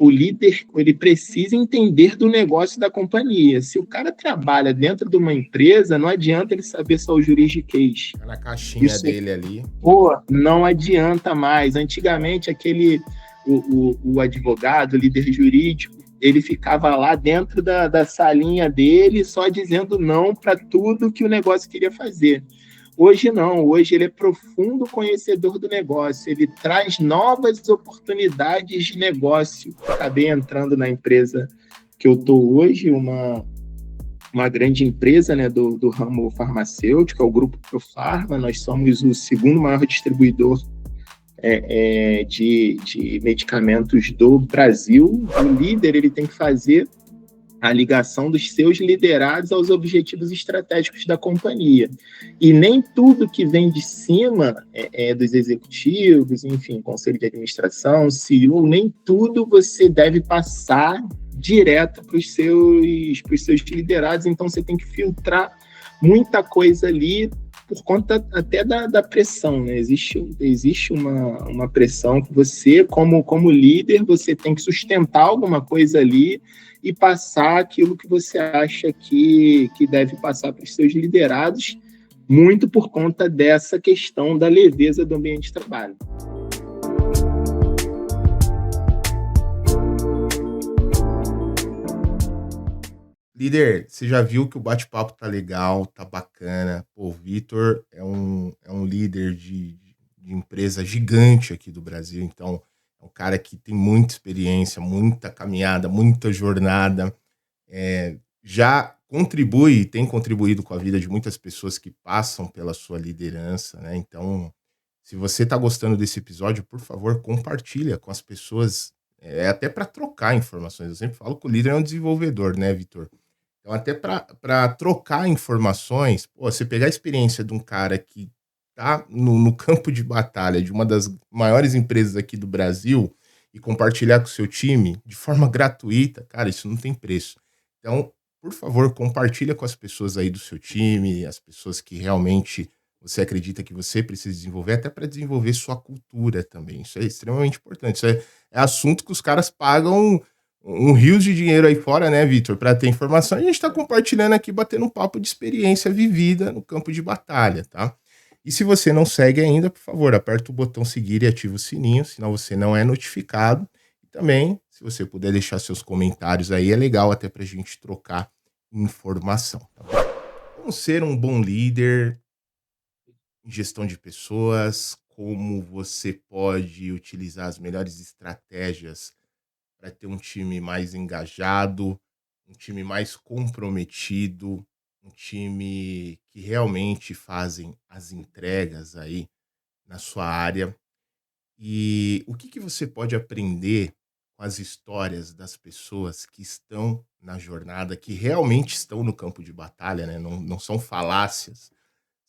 o líder ele precisa entender do negócio da companhia. Se o cara trabalha dentro de uma empresa, não adianta ele saber só o juridiquês. Na caixinha dele ali. Não adianta mais. Antigamente, o advogado, o líder jurídico, ele ficava lá dentro da salinha dele, só dizendo não para tudo que o negócio queria fazer. Hoje não, hoje ele é profundo conhecedor do negócio, ele traz novas oportunidades de negócio. Acabei entrando na empresa que eu estou hoje, uma grande empresa, né, do ramo farmacêutico, é o Grupo Profarma. Nós somos o segundo maior distribuidor de medicamentos do Brasil. O líder ele tem que fazer a ligação dos seus liderados aos objetivos estratégicos da companhia. E nem tudo que vem de cima dos executivos, enfim, conselho de administração, CEO, nem tudo você deve passar direto para os seus liderados. Então, você tem que filtrar muita coisa ali por conta até da pressão, né? Existe uma pressão que você, como líder, você tem que sustentar alguma coisa ali e passar aquilo que você acha que deve passar para os seus liderados, muito por conta dessa questão da leveza do ambiente de trabalho. Líder, você já viu que o bate-papo tá legal, tá bacana. Pô, o Vitor é um líder de empresa gigante aqui do Brasil, então é um cara que tem muita experiência, muita caminhada, muita jornada. Já contribui e tem contribuído com a vida de muitas pessoas que passam pela sua liderança, né? Então, se você tá gostando desse episódio, por favor, compartilha com as pessoas, até para trocar informações. Eu sempre falo que o líder é um desenvolvedor, né, Vitor? Então, até para trocar informações, você pegar a experiência de um cara que tá no campo de batalha de uma das maiores empresas aqui do Brasil e compartilhar com o seu time de forma gratuita, cara, isso não tem preço. Então, por favor, compartilha com as pessoas aí do seu time, as pessoas que realmente você acredita que você precisa desenvolver, até para desenvolver sua cultura também. Isso é extremamente importante. Isso é assunto que os caras pagam um rio de dinheiro aí fora, né, Vitor, para ter informação. A gente está compartilhando aqui, batendo um papo de experiência vivida no campo de batalha, tá? E se você não segue ainda, por favor, aperta o botão seguir e ativa o sininho, senão você não é notificado. E também, se você puder deixar seus comentários aí, é legal até para a gente trocar informação, tá bom? Como ser um bom líder em gestão de pessoas, como você pode utilizar as melhores estratégias para ter um time mais engajado, um time mais comprometido, um time que realmente fazem as entregas aí na sua área. E o que você pode aprender com as histórias das pessoas que estão na jornada, que realmente estão no campo de batalha, né? Não são falácias,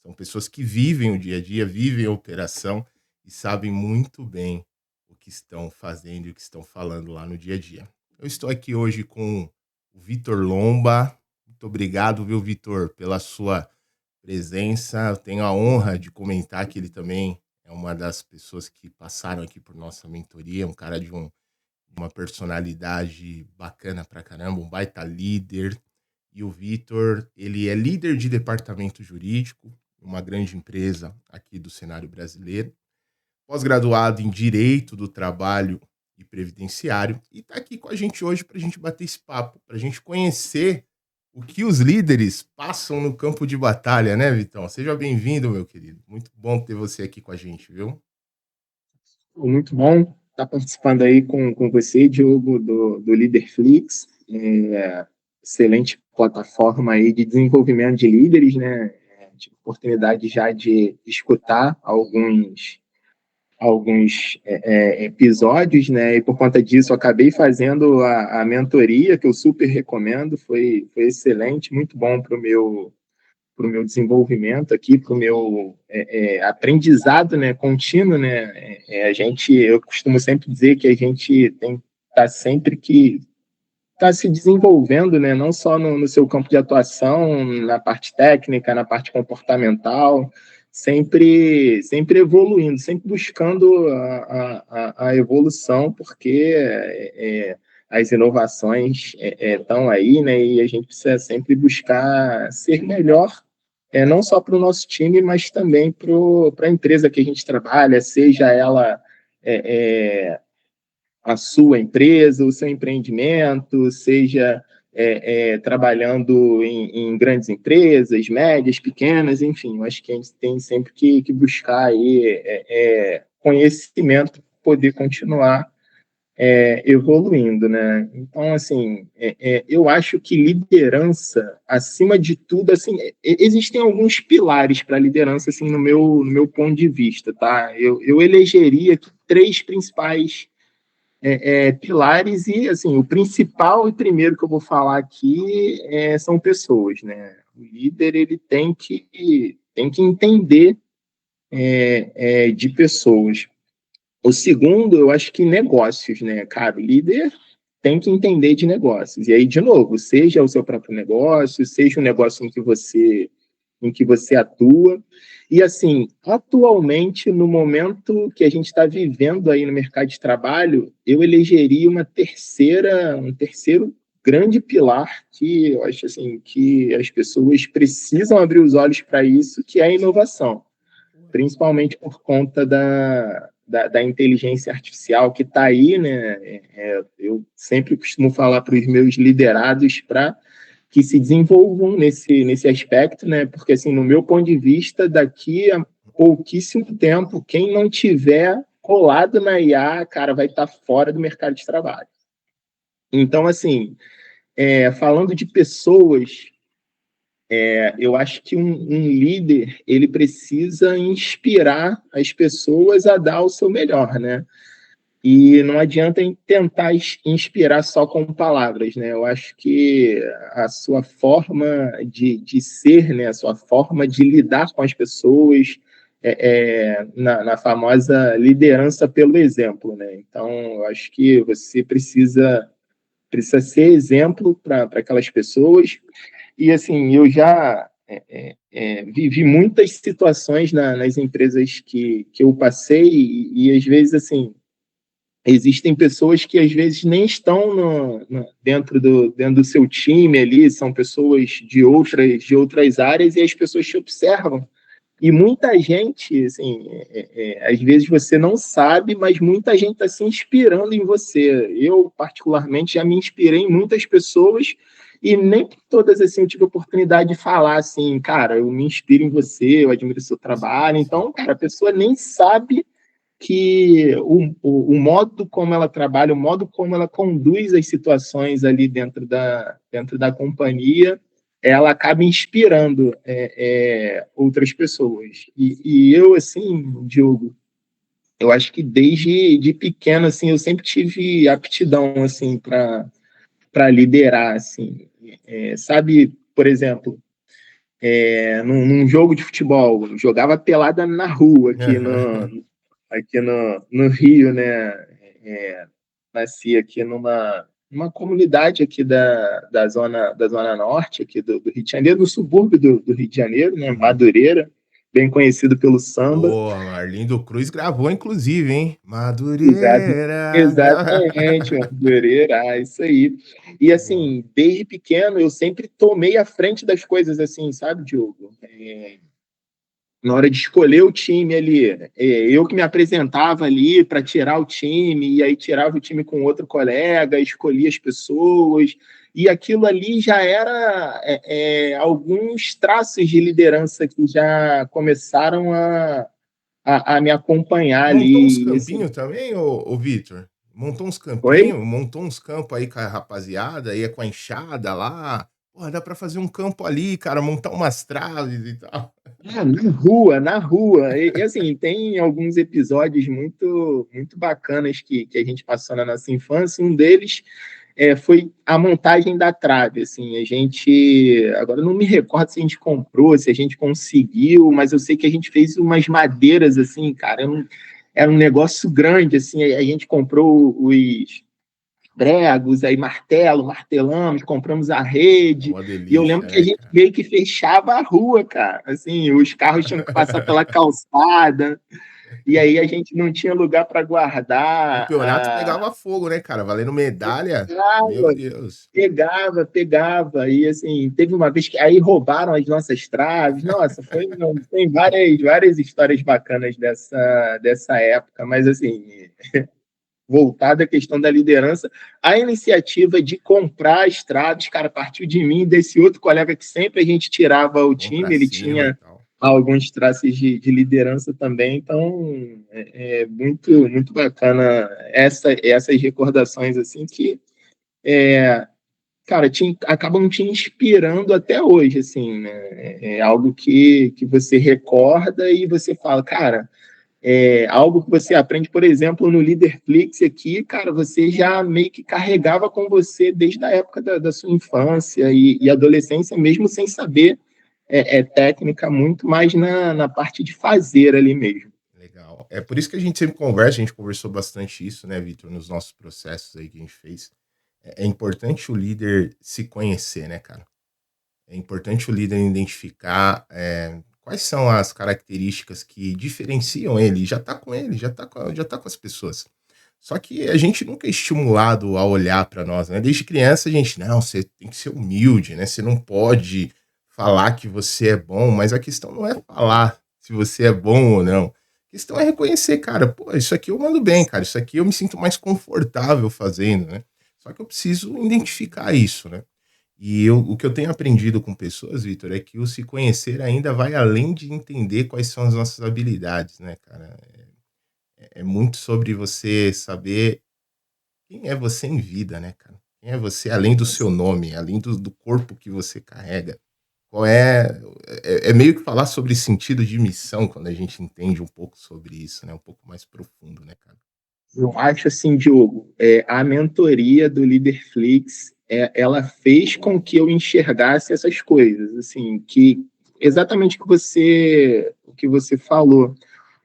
são pessoas que vivem o dia a dia, vivem a operação e sabem muito bem o que estão fazendo e o que estão falando lá no dia a dia. Eu estou aqui hoje com o Vitor Lomba. Muito obrigado, viu, Vitor, pela sua presença. Eu tenho a honra de comentar que ele também é uma das pessoas que passaram aqui por nossa mentoria, um cara de uma personalidade bacana pra caramba, um baita líder. E o Vitor, ele é líder de departamento jurídico, uma grande empresa aqui do cenário brasileiro, pós-graduado em Direito do Trabalho e Previdenciário, e está aqui com a gente hoje para a gente bater esse papo, para a gente conhecer o que os líderes passam no campo de batalha, né, Vitão? Seja bem-vindo, meu querido. Muito bom ter você aqui com a gente, viu? Muito bom estar participando aí com você, Diogo, do Leaderflix. Excelente plataforma aí de desenvolvimento de líderes, né? Tive oportunidade já de escutar alguns episódios, né? E por conta disso eu acabei fazendo a mentoria, que eu super recomendo. Foi excelente, muito bom para o meu desenvolvimento aqui, para o meu aprendizado, né, contínuo, né? Eu costumo sempre dizer que a gente tem que estar sempre que está se desenvolvendo, né? Não só no seu campo de atuação, na parte técnica, na parte comportamental, sempre evoluindo, sempre buscando a evolução, porque as inovações estão aí, né? E a gente precisa sempre buscar ser melhor, não só para o nosso time, mas também para a empresa que a gente trabalha, seja ela a sua empresa, o seu empreendimento, seja trabalhando em grandes empresas, médias, pequenas, enfim, eu acho que a gente tem sempre que buscar aí, conhecimento para poder continuar evoluindo, né? Então, assim, eu acho que liderança, acima de tudo, assim, existem alguns pilares para a liderança, assim, no meu ponto de vista, tá? Eu elegeria aqui 3 principais pilares e, assim, o principal e primeiro que eu vou falar aqui são pessoas, né? O líder, ele tem que entender de pessoas. O segundo, eu acho que negócios, né? Cara, o líder tem que entender de negócios. E aí, de novo, seja o seu próprio negócio, seja o negócio em que você atua. E, assim, atualmente, no momento que a gente está vivendo aí no mercado de trabalho, eu elegeria um terceiro grande pilar que eu acho assim que as pessoas precisam abrir os olhos para isso, que é a inovação, principalmente por conta da inteligência artificial que está aí, né? Eu sempre costumo falar para os meus liderados para que se desenvolvam nesse aspecto, né? Porque, assim, no meu ponto de vista, daqui a pouquíssimo tempo, quem não tiver colado na IA, cara, vai estar fora do mercado de trabalho. Então, assim, falando de pessoas, eu acho que um líder, ele precisa inspirar as pessoas a dar o seu melhor, né? E não adianta tentar inspirar só com palavras, né? Eu acho que a sua forma de ser, né? A sua forma de lidar com as pessoas, na famosa liderança pelo exemplo, né? Então, eu acho que você precisa ser exemplo para aquelas pessoas. E, assim, eu já vivi muitas situações nas empresas que eu passei e, às vezes, assim, existem pessoas que às vezes nem estão dentro do seu time ali, são pessoas de outras áreas e as pessoas te observam. E muita gente, assim, às vezes você não sabe, mas muita gente está se inspirando em você. Eu, particularmente, já me inspirei em muitas pessoas e nem todas assim eu tive a oportunidade de falar assim, cara, eu me inspiro em você, eu admiro o seu trabalho. Então, cara, a pessoa nem sabe que o modo como ela trabalha, o modo como ela conduz as situações ali dentro da companhia, ela acaba inspirando outras pessoas. E eu, assim, Diogo, eu acho que desde de pequeno, assim, eu sempre tive aptidão, assim, para liderar, assim. Sabe, por exemplo, num jogo de futebol, eu jogava pelada na rua aqui no Rio, né? Nasci aqui numa comunidade aqui da zona norte aqui do Rio de Janeiro, no subúrbio do Rio de Janeiro, né? Madureira, bem conhecido pelo samba. Boa, Arlindo Cruz gravou, inclusive, hein? Exato, Madureira. exatamente, Madureira, isso aí. E, Boa. assim, desde pequeno eu sempre tomei a frente das coisas, assim, sabe, Diogo? Na hora de escolher o time ali, eu que me apresentava ali para tirar o time, e aí tirava o time com outro colega, escolhia as pessoas, e aquilo ali já era alguns traços de liderança que já começaram a me acompanhar Montou uns ali. Assim, campinhos também, ô Vitor? Montou uns oi? campinhos, montou uns campos aí com a rapaziada, ia com a enxada lá. Pô, dá pra fazer um campo ali, cara, montar umas traves e tal. Na rua. E, assim, tem alguns episódios muito, muito bacanas que a gente passou na nossa infância. Um deles foi a montagem da trave. Assim, a gente, agora eu não me recordo se a gente comprou, se a gente conseguiu, mas eu sei que a gente fez umas madeiras assim, cara. Era um negócio grande, assim. A gente comprou pregos, aí martelo, martelamos, compramos a rede, Uma e eu lembro delícia, que a né, gente cara? meio que fechava a rua, cara, assim, os carros tinham que passar pela calçada, e aí a gente não tinha lugar para guardar, Campeonato pegava fogo, né, cara? Valendo medalha. Meu pegava, Deus. pegava, e assim, teve uma vez que aí roubaram as nossas traves, nossa, tem várias histórias bacanas dessa época, mas assim, voltada à questão da liderança, a iniciativa de comprar as traves, cara, partiu de mim, desse outro colega que sempre a gente tirava o Vamos pra time, ele cima e tinha tal. alguns traços de liderança também, então é muito, muito bacana essas recordações, assim, que, cara, acabam te inspirando até hoje, assim, né? É algo que você recorda e você fala, cara, algo que você aprende, por exemplo, no Leaderflix aqui, cara, você já meio que carregava com você desde a época da sua infância e adolescência, mesmo sem saber técnica, muito mais na parte de fazer ali mesmo. Legal. É por isso que a gente sempre conversa, a gente conversou bastante isso, né, Vitor, nos nossos processos aí que a gente fez. É importante o líder se conhecer, né, cara? É importante o líder identificar quais são as características que diferenciam ele. Já tá com ele, já tá com as pessoas. Só que a gente nunca é estimulado a olhar para nós, né? Desde criança a gente, não, você tem que ser humilde, né? Você não pode falar que você é bom, mas a questão não é falar se você é bom ou não. A questão é reconhecer, cara, pô, isso aqui eu mando bem, cara, isso aqui eu me sinto mais confortável fazendo, né? Só que eu preciso identificar isso, né? O que eu tenho aprendido com pessoas, Vitor, é que o se conhecer ainda vai além de entender quais são as nossas habilidades, né, cara? É muito sobre você saber quem é você em vida, né, cara? Quem é você além do seu nome, além do corpo que você carrega? Qual é meio que falar sobre sentido de missão quando a gente entende um pouco sobre isso, né? Um pouco mais profundo, né, cara? Eu acho assim, Diogo, a mentoria do Leaderflix, ela fez com que eu enxergasse essas coisas, assim, que exatamente o que você falou.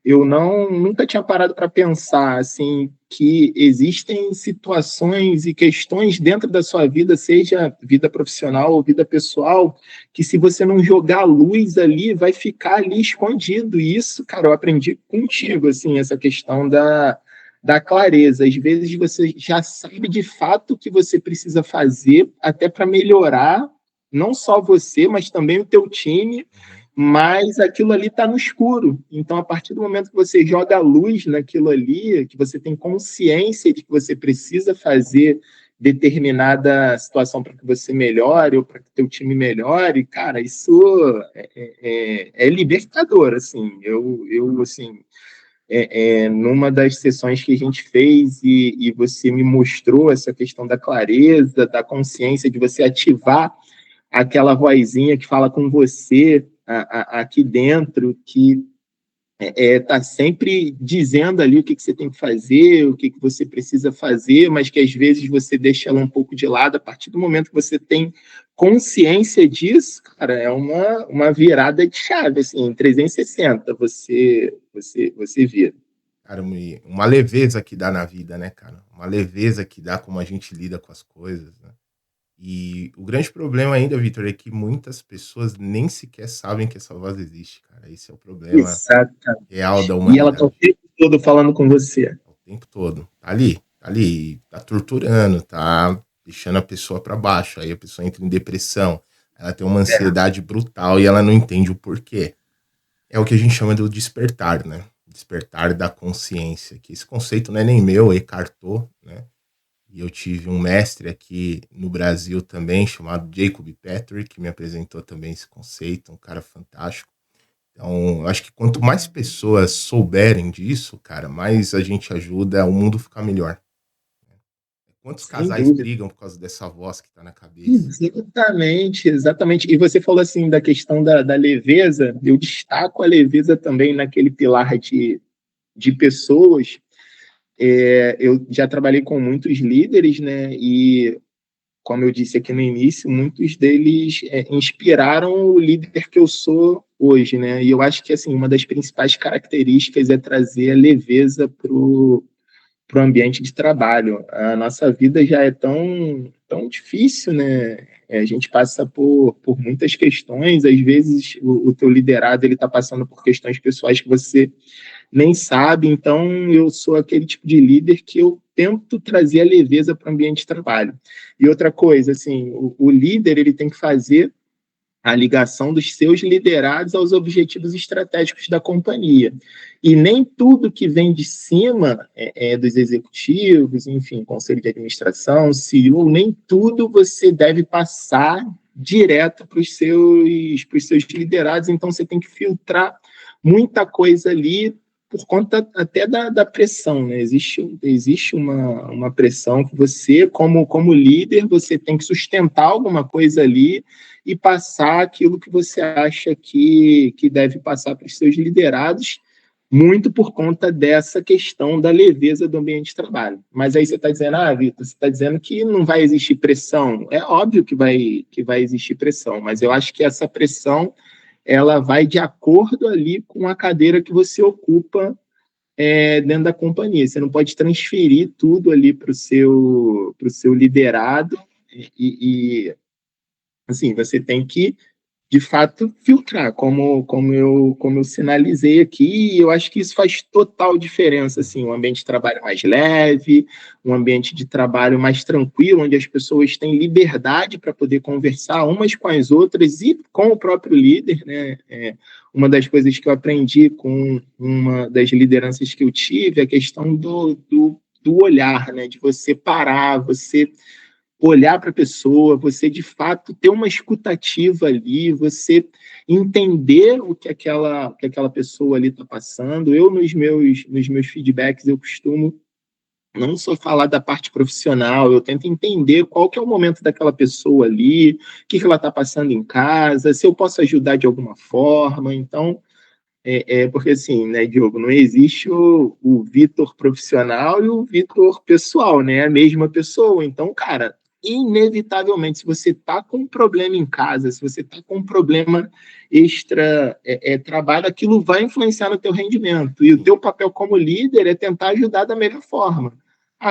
Eu nunca tinha parado para pensar assim que existem situações e questões dentro da sua vida, seja vida profissional ou vida pessoal, que se você não jogar luz ali, vai ficar ali escondido. E isso, cara, eu aprendi contigo, assim, essa questão da clareza. Às vezes você já sabe de fato o que você precisa fazer até para melhorar não só você, mas também o teu time, Uhum. mas aquilo ali está no escuro. Então, a partir do momento que você joga a luz naquilo ali, que você tem consciência de que você precisa fazer determinada situação para que você melhore ou para que teu time melhore, cara, isso é libertador, assim. Eu assim, numa das sessões que a gente fez e você me mostrou essa questão da clareza, da consciência de você ativar aquela vozinha que fala com você aqui dentro, que está sempre dizendo ali o que você tem que fazer, o que você precisa fazer, mas que às vezes você deixa ela um pouco de lado. A partir do momento que você tem consciência disso, cara, é uma virada de chave, assim, em 360 você vira. Cara, uma leveza que dá na vida, né, cara? Uma leveza que dá como a gente lida com as coisas, né? E o grande problema ainda, Vitor, é que muitas pessoas nem sequer sabem que essa voz existe, cara. Esse é o problema real da Exatamente. E ela está o humanidade. tempo todo falando com você. O tempo todo. Tá ali, tá torturando, tá deixando a pessoa para baixo. Aí a pessoa entra em depressão, ela tem uma É, ansiedade brutal e ela não entende o porquê. É o que a gente chama do despertar, né? Despertar da consciência. Que esse conceito não é nem meu, é Eckhart Tolle, né? E eu tive um mestre aqui no Brasil também, chamado Jacob Patrick, que me apresentou também esse conceito, um cara fantástico. Então, eu acho que quanto mais pessoas souberem disso, cara, mais a gente ajuda o mundo ficar melhor. Quantos sem casais dúvida. brigam por causa dessa voz que tá na cabeça? Exatamente, exatamente. E você falou assim da questão da leveza, eu destaco a leveza também naquele pilar de pessoas. Eu já trabalhei com muitos líderes, né? E, como eu disse aqui no início, muitos deles inspiraram o líder que eu sou hoje, né? E eu acho que assim uma das principais características é trazer a leveza o ambiente de trabalho. A nossa vida já é tão difícil, né? A gente passa por muitas questões, às vezes o teu liderado ele está passando por questões pessoais que você nem sabe, então eu sou aquele tipo de líder que eu tento trazer a leveza para o ambiente de trabalho. E outra coisa, assim, o líder ele tem que fazer a ligação dos seus liderados aos objetivos estratégicos da companhia. E nem tudo que vem de cima dos executivos, enfim, conselho de administração, CEO, nem tudo você deve passar direto para os seus liderados, então você tem que filtrar muita coisa ali por conta até da pressão, né? Existe uma pressão que você, como líder, você tem que sustentar alguma coisa ali e passar aquilo que você acha que deve passar para os seus liderados, muito por conta dessa questão da leveza do ambiente de trabalho. Mas aí você está dizendo, Vitor, você está dizendo que não vai existir pressão. É óbvio que vai existir pressão, mas eu acho que essa pressão ela vai de acordo ali com a cadeira que você ocupa dentro da companhia. Você não pode transferir tudo ali para o seu liderado e assim, você tem que, de fato, filtrar, como eu sinalizei aqui, e eu acho que isso faz total diferença, assim, um ambiente de trabalho mais leve, um ambiente de trabalho mais tranquilo, onde as pessoas têm liberdade para poder conversar umas com as outras e com o próprio líder, né? Uma das coisas que eu aprendi com uma das lideranças que eu tive é a questão do olhar, né? De você parar, você olhar para a pessoa, você de fato ter uma escutativa ali, você entender que aquela pessoa ali está passando. Eu, nos meus feedbacks, eu costumo não só falar da parte profissional, eu tento entender qual que é o momento daquela pessoa ali, o que ela está passando em casa, se eu posso ajudar de alguma forma. Então, porque assim, né, Diogo, não existe o Vitor profissional e o Vitor pessoal, né? É a mesma pessoa. Então, cara, inevitavelmente, se você tá com um problema em casa, se você tá com um problema extra trabalho, aquilo vai influenciar no teu rendimento. E o teu papel como líder é tentar ajudar da melhor forma.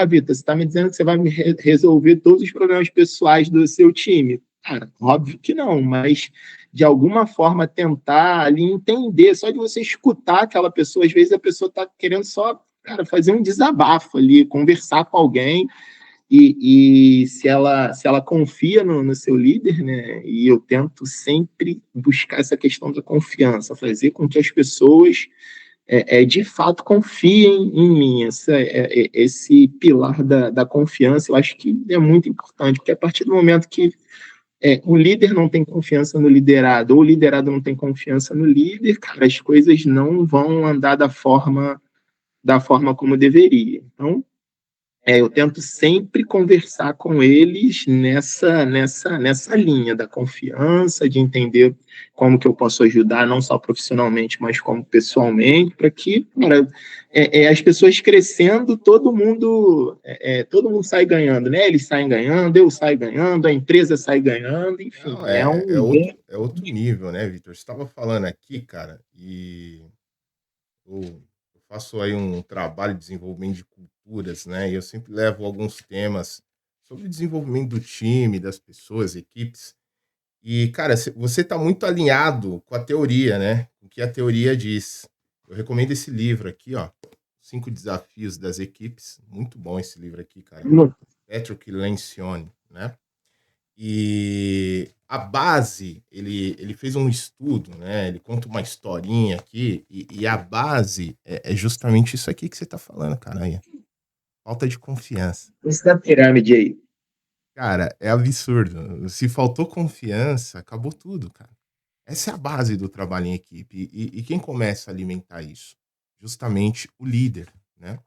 Vitor, você está me dizendo que você vai me resolver todos os problemas pessoais do seu time? Cara, óbvio que não, mas de alguma forma tentar ali entender, só de você escutar aquela pessoa, às vezes a pessoa está querendo só, cara, fazer um desabafo ali, conversar com alguém, e se ela confia no seu líder, né, e eu tento sempre buscar essa questão da confiança, fazer com que as pessoas de fato confiem em mim, esse pilar da confiança, eu acho que é muito importante, porque a partir do momento que o líder não tem confiança no liderado, ou o liderado não tem confiança no líder, cara, as coisas não vão andar da forma como deveria. Então, eu tento sempre conversar com eles nessa linha da confiança, de entender como que eu posso ajudar, não só profissionalmente, mas como pessoalmente, para que, cara, as pessoas crescendo, todo mundo sai ganhando, né? Eles saem ganhando, eu saio ganhando, a empresa sai ganhando, enfim, Não, é é um bom. outro nível, né, Vitor? Você estava falando aqui, cara, e eu faço aí um trabalho de desenvolvimento de culturas, né? E eu sempre levo alguns temas sobre desenvolvimento do time, das pessoas, equipes. E, cara, você está muito alinhado com a teoria, né? O que a teoria diz. Eu recomendo esse livro aqui, ó. Cinco Desafios das Equipes. Muito bom esse livro aqui, cara. Patrick Lencioni, né? E a base, ele fez um estudo, né? Ele conta uma historinha aqui, e a base é justamente isso aqui que você tá falando, cara. Aí, falta de confiança. Esse da pirâmide aí. Cara, é absurdo. Se faltou confiança, acabou tudo, cara. Essa é a base do trabalho em equipe. E quem começa a alimentar isso? Justamente o líder, né?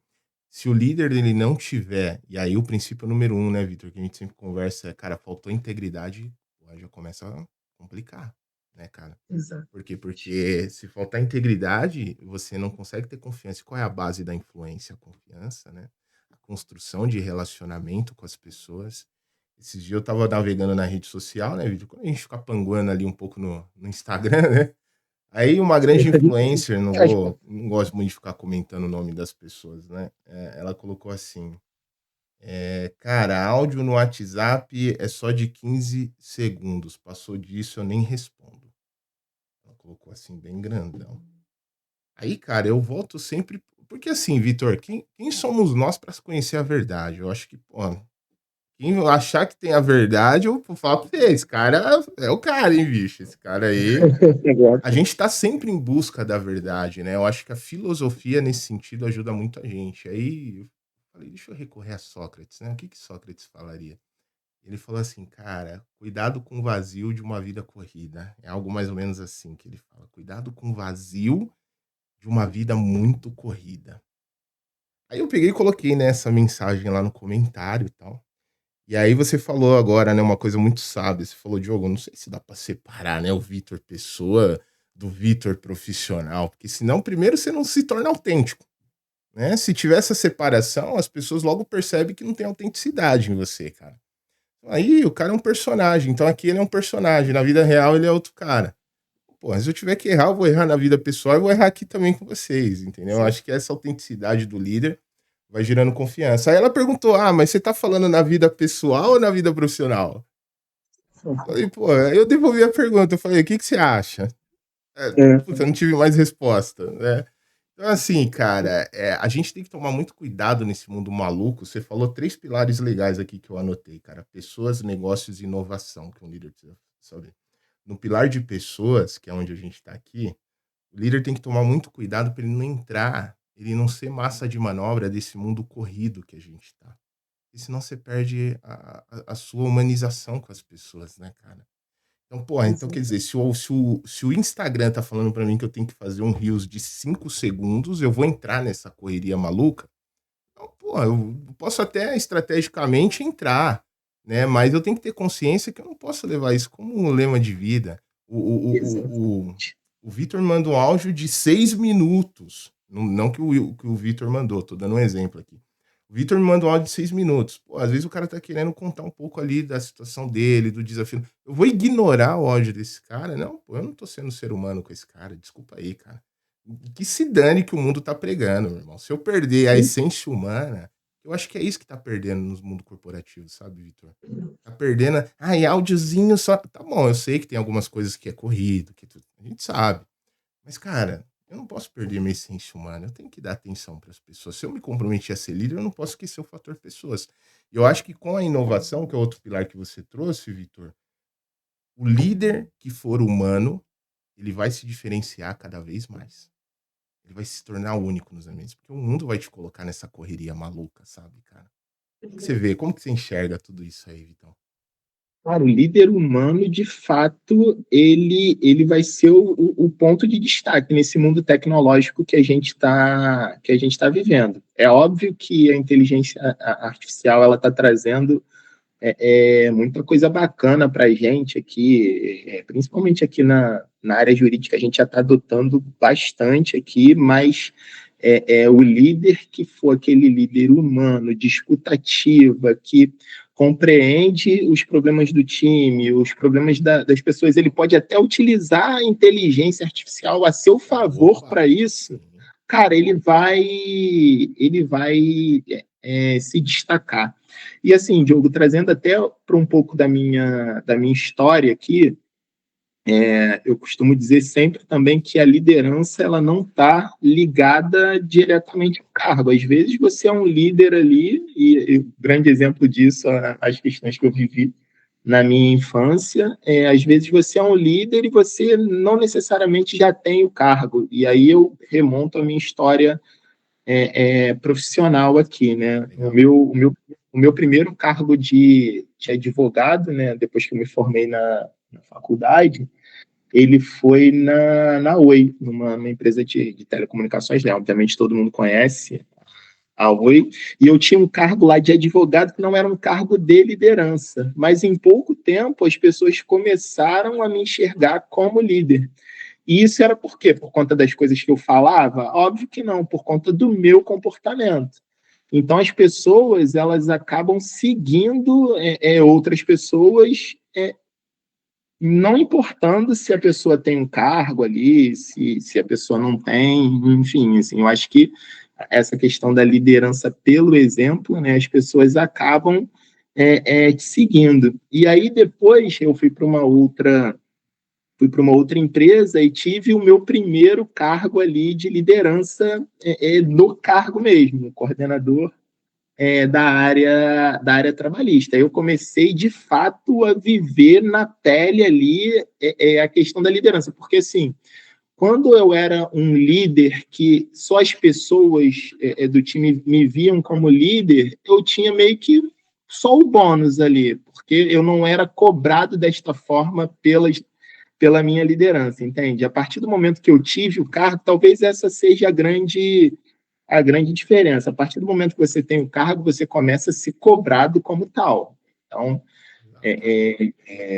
Se o líder ele não tiver, e aí o princípio número um, né, Vitor, que a gente sempre conversa é, cara, faltou integridade, aí já começa a complicar, né, cara? Exato. Por quê? Porque se faltar integridade, você não consegue ter confiança. E qual é a base da influência? A confiança, né? A construção de relacionamento com as pessoas. Esses dias eu tava navegando na rede social, né, Vitor? Quando a gente fica panguando ali um pouco no Instagram, né? Aí uma grande influencer, não gosto muito de ficar comentando o nome das pessoas, né? Ela colocou assim: cara, áudio no WhatsApp é só de 15 segundos. Passou disso, eu nem respondo. Ela colocou assim, bem grandão. Aí, cara, eu volto sempre. Porque assim, Vitor, quem somos nós para conhecer a verdade? Eu acho que, pô, quem achar que tem a verdade, eu falo pra você, esse cara é o cara, hein, bicho? Esse cara aí. A gente tá sempre em busca da verdade, né? Eu acho que a filosofia, nesse sentido, ajuda muito a gente. Aí eu falei, deixa eu recorrer a Sócrates, né? O que Sócrates falaria? Ele falou assim, cara, cuidado com o vazio de uma vida corrida. É algo mais ou menos assim que ele fala. Cuidado com o vazio de uma vida muito corrida. Aí eu peguei e coloquei, né, essa mensagem lá no comentário e tal. E aí você falou agora, né, uma coisa muito sábia. Você falou, Diogo, não sei se dá pra separar, né, o Vitor pessoa do Vitor profissional, porque senão primeiro você não se torna autêntico, né? Se tiver essa separação, as pessoas logo percebem que não tem autenticidade em você, cara. Aí o cara é um personagem, então aqui ele é um personagem, na vida real ele é outro cara. Pô, mas se eu tiver que errar, eu vou errar na vida pessoal e vou errar aqui também com vocês, entendeu? Eu acho que essa autenticidade do líder vai gerando confiança. Aí ela perguntou: ah, mas você tá falando na vida pessoal ou na vida profissional? Eu falei, pô, aí eu devolvi a pergunta. Eu falei, o que você acha? Puta, eu não tive mais resposta, né? Então, assim, cara, a gente tem que tomar muito cuidado nesse mundo maluco. Você falou 3 pilares legais aqui que eu anotei, cara. Pessoas, negócios e inovação, que um líder precisa saber. No pilar de pessoas, que é onde a gente está aqui, o líder tem que tomar muito cuidado para ele não entrar, ele não ser massa de manobra desse mundo corrido que a gente está. E senão você perde a sua humanização com as pessoas, né, cara? Então, porra, então quer dizer, se o Instagram tá falando para mim que eu tenho que fazer um Reels de 5 segundos, eu vou entrar nessa correria maluca? Então, porra, eu posso até estrategicamente entrar, né? Mas eu tenho que ter consciência que eu não posso levar isso como um lema de vida. O Vitor manda um áudio de 6 minutos. Não que o Vitor mandou, tô dando um exemplo aqui. O Vitor me manda um áudio de 6 minutos. Pô, às vezes o cara tá querendo contar um pouco ali da situação dele, do desafio. Eu vou ignorar o áudio desse cara? Não, pô, eu não tô sendo ser humano com esse cara. Desculpa aí, cara. Que se dane que o mundo tá pregando, meu irmão. Se eu perder a essência humana, eu acho que é isso que tá perdendo no mundo corporativo, sabe, Vitor? Tá perdendo. Ai, áudiozinho só. Tá bom, eu sei que tem algumas coisas que é corrido, a gente sabe. Mas, cara, eu não posso perder minha essência humana. Eu tenho que dar atenção para as pessoas. Se eu me comprometi a ser líder, eu não posso esquecer o fator pessoas. E eu acho que com a inovação, que é outro pilar que você trouxe, Vitor, o líder que for humano, ele vai se diferenciar cada vez mais. Ele vai se tornar único nos ambientes, porque o mundo vai te colocar nessa correria maluca, sabe, cara? Como que você vê? Como que você enxerga tudo isso aí, Vitão? Cara, o líder humano, de fato, ele vai ser o ponto de destaque nesse mundo tecnológico que a gente tá vivendo. É óbvio que a inteligência artificial ela está trazendo muita coisa bacana para a gente aqui, principalmente aqui na área jurídica, a gente já está adotando bastante aqui, mas o líder que for aquele líder humano, de escutativa, que compreende os problemas do time, os problemas das pessoas, ele pode até utilizar a inteligência artificial a seu favor para isso, cara, ele vai se destacar. E assim, Diogo, trazendo até para um pouco da minha história aqui, eu costumo dizer sempre também que a liderança ela não está ligada diretamente ao cargo. Às vezes você é um líder ali, e grande exemplo disso, as questões que eu vivi na minha infância, às vezes você é um líder e você não necessariamente já tem o cargo. E aí eu remonto a minha história profissional aqui, né? O meu primeiro cargo de advogado, né? Depois que eu me formei na faculdade, ele foi na Oi, numa empresa de telecomunicações, né? Obviamente todo mundo conhece a Oi, e eu tinha um cargo lá de advogado que não era um cargo de liderança, mas em pouco tempo as pessoas começaram a me enxergar como líder. E isso era por quê? Por conta das coisas que eu falava? Óbvio que não, por conta do meu comportamento. Então as pessoas elas acabam seguindo outras pessoas não importando se a pessoa tem um cargo ali, se a pessoa não tem, enfim, assim, eu acho que essa questão da liderança pelo exemplo, né, as pessoas acabam te seguindo. E aí depois eu fui para uma outra empresa e tive o meu primeiro cargo ali de liderança do cargo mesmo, coordenador da área trabalhista. Eu comecei, de fato, a viver na pele ali a questão da liderança, porque, assim, quando eu era um líder que só as pessoas do time me viam como líder, eu tinha meio que só o bônus ali, porque eu não era cobrado desta forma pela minha liderança, entende? A partir do momento que eu tive o cargo, talvez essa seja a grande diferença. A partir do momento que você tem o cargo, você começa a ser cobrado como tal. Então,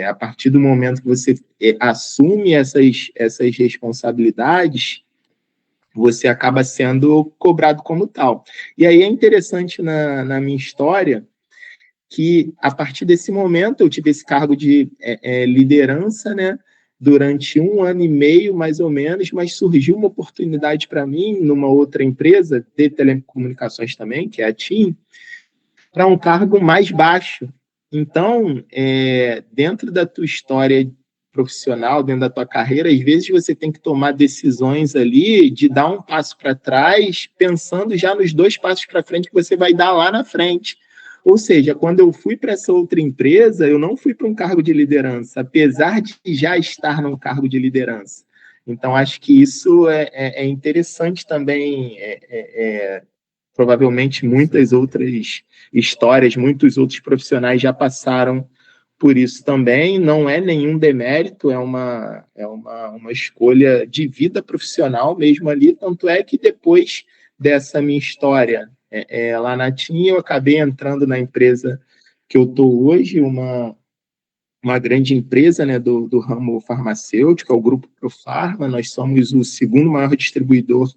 a partir do momento que você assume essas responsabilidades, você acaba sendo cobrado como tal. E aí é interessante na minha história que, a partir desse momento, eu tive esse cargo de liderança, né? Durante 1 ano e meio, mais ou menos, mas surgiu uma oportunidade para mim numa outra empresa de telecomunicações também, que é a TIM, para um cargo mais baixo. Então, dentro da tua história profissional, dentro da tua carreira, às vezes você tem que tomar decisões ali de dar um passo para trás, pensando já nos 2 passos para frente que você vai dar lá na frente. Ou seja, quando eu fui para essa outra empresa, eu não fui para um cargo de liderança, apesar de já estar num cargo de liderança. Então, acho que isso é interessante também. Provavelmente muitas outras histórias, muitos outros profissionais já passaram por isso também. Não é nenhum demérito, é uma escolha de vida profissional mesmo ali. Tanto é que depois dessa minha história lá na TIM, eu acabei entrando na empresa que eu estou hoje, uma grande empresa, né, do ramo farmacêutico, é o Grupo Profarma. Nós somos o segundo maior distribuidor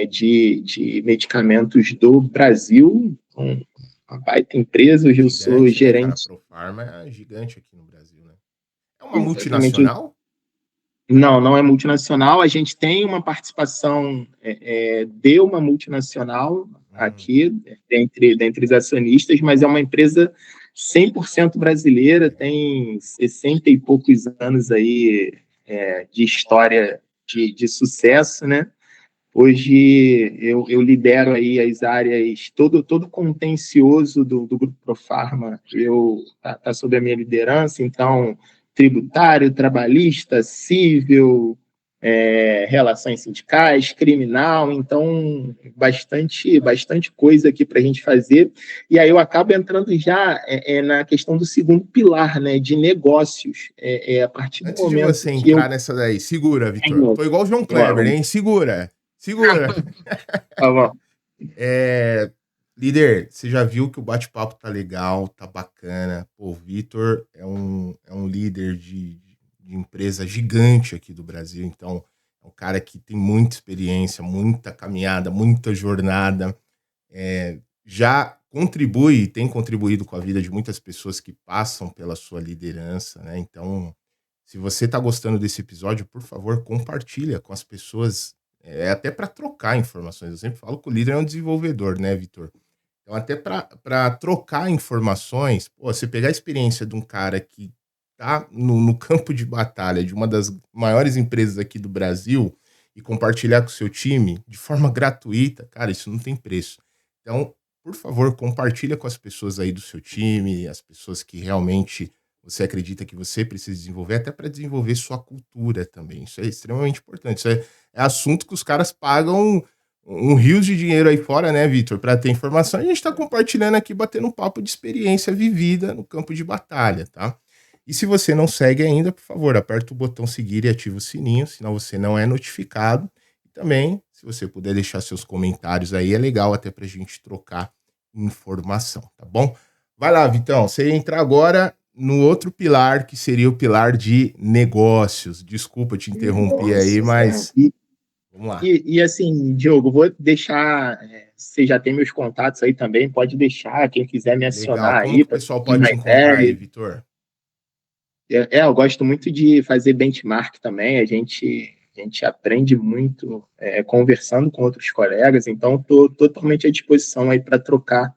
de medicamentos do Brasil, uma baita empresa. Hoje eu sou Gigante, né, cara? A gerente. Profarma é gigante aqui no Brasil, né? É uma Exatamente. multinacional? Não, não é multinacional. A gente tem uma participação de uma multinacional Hum, aqui, dentre os acionistas, mas é uma empresa 100% brasileira, legal. tem 60 e poucos anos aí de história de sucesso, né? Hoje eu lidero aí as áreas, todo contencioso do Grupo Profarma, tá sob a minha liderança. Então, tributário, trabalhista, civil, relações sindicais, criminal. Então, bastante coisa aqui para a gente fazer. E aí eu acabo entrando já na questão do segundo pilar, né, de negócios. A partir do Antes de momento você que eu entrar nessa daí, segura, Vitor. tenho... Tô igual o João Kleber, Vamos, hein? Segura, segura. vamos. É, líder, você já viu que o bate-papo tá legal, tá bacana. Pô, o Vitor é um líder de empresa gigante aqui do Brasil, então é um cara que tem muita experiência, muita caminhada, muita jornada. Já contribui e tem contribuído com a vida de muitas pessoas que passam pela sua liderança, né? Então, se você está gostando desse episódio, por favor, compartilha com as pessoas, até para trocar informações. Eu sempre falo que o líder é um desenvolvedor, né, Vitor? Então, até para trocar informações, pô, você pegar a experiência de um cara que está no campo de batalha de uma das maiores empresas aqui do Brasil e compartilhar com o seu time de forma gratuita, cara, isso não tem preço. Então, por favor, compartilha com as pessoas aí do seu time, as pessoas que realmente você acredita que você precisa desenvolver, até para desenvolver sua cultura também. Isso é extremamente importante. Isso é assunto que os caras pagam um rio de dinheiro aí fora, né, Vitor, para ter informação. A gente está compartilhando aqui, batendo um papo de experiência vivida no campo de batalha, tá? E se você não segue ainda, por favor, aperta o botão seguir e ativa o sininho, senão você não é notificado. E também, se você puder deixar seus comentários aí, é legal até para a gente trocar informação, tá bom? Vai lá, Vitão, você entra agora no outro pilar, que seria o pilar de negócios. Desculpa te interromper aí, Negócios, mas vamos lá. assim, Diogo, vou deixar. Você já tem meus contatos aí também, pode deixar. Quem quiser me Legal. acionar Como aí que o para pessoal pode uma te encontrar aí, ideia. Vitor? Eu gosto muito de fazer benchmark também. A gente aprende muito conversando com outros colegas, então estou totalmente à disposição aí para trocar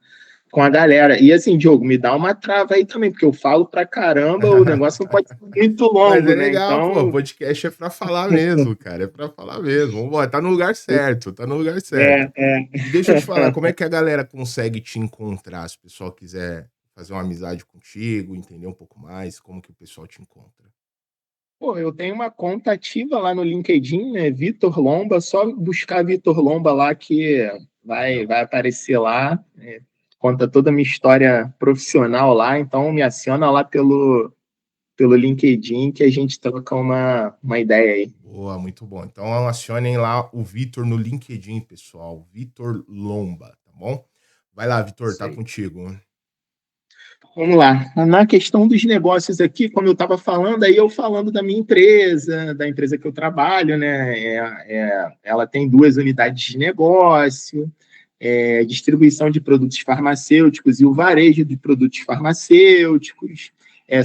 com a galera. E assim, Diogo, me dá uma trava aí também, porque eu falo pra caramba, o negócio não pode ser muito Mas longo, é né? legal, pô. Então, Podcast é pra falar mesmo, cara. É pra falar mesmo. Vambora, tá no lugar certo, tá no lugar certo. é. E deixa eu te falar, como é que a galera consegue te encontrar? Se o pessoal quiser fazer uma amizade contigo, entender um pouco mais, como que o pessoal te encontra? Pô, eu tenho uma conta ativa lá no LinkedIn, né? Vitor Lomba, só buscar Vitor Lomba lá que vai, Legal. vai aparecer lá. Conta toda a minha história profissional lá, então me aciona lá pelo LinkedIn que a gente troca uma ideia aí. Boa, muito bom. Então acionem lá o Vitor no LinkedIn, pessoal. Vitor Lomba, tá bom? Vai lá, Vitor, Isso tá aí. contigo. Vamos lá. Na questão dos negócios aqui, como eu estava falando, aí eu falando da minha empresa, da empresa que eu trabalho, né? Ela tem 2 unidades de negócio, distribuição de produtos farmacêuticos e o varejo de produtos farmacêuticos.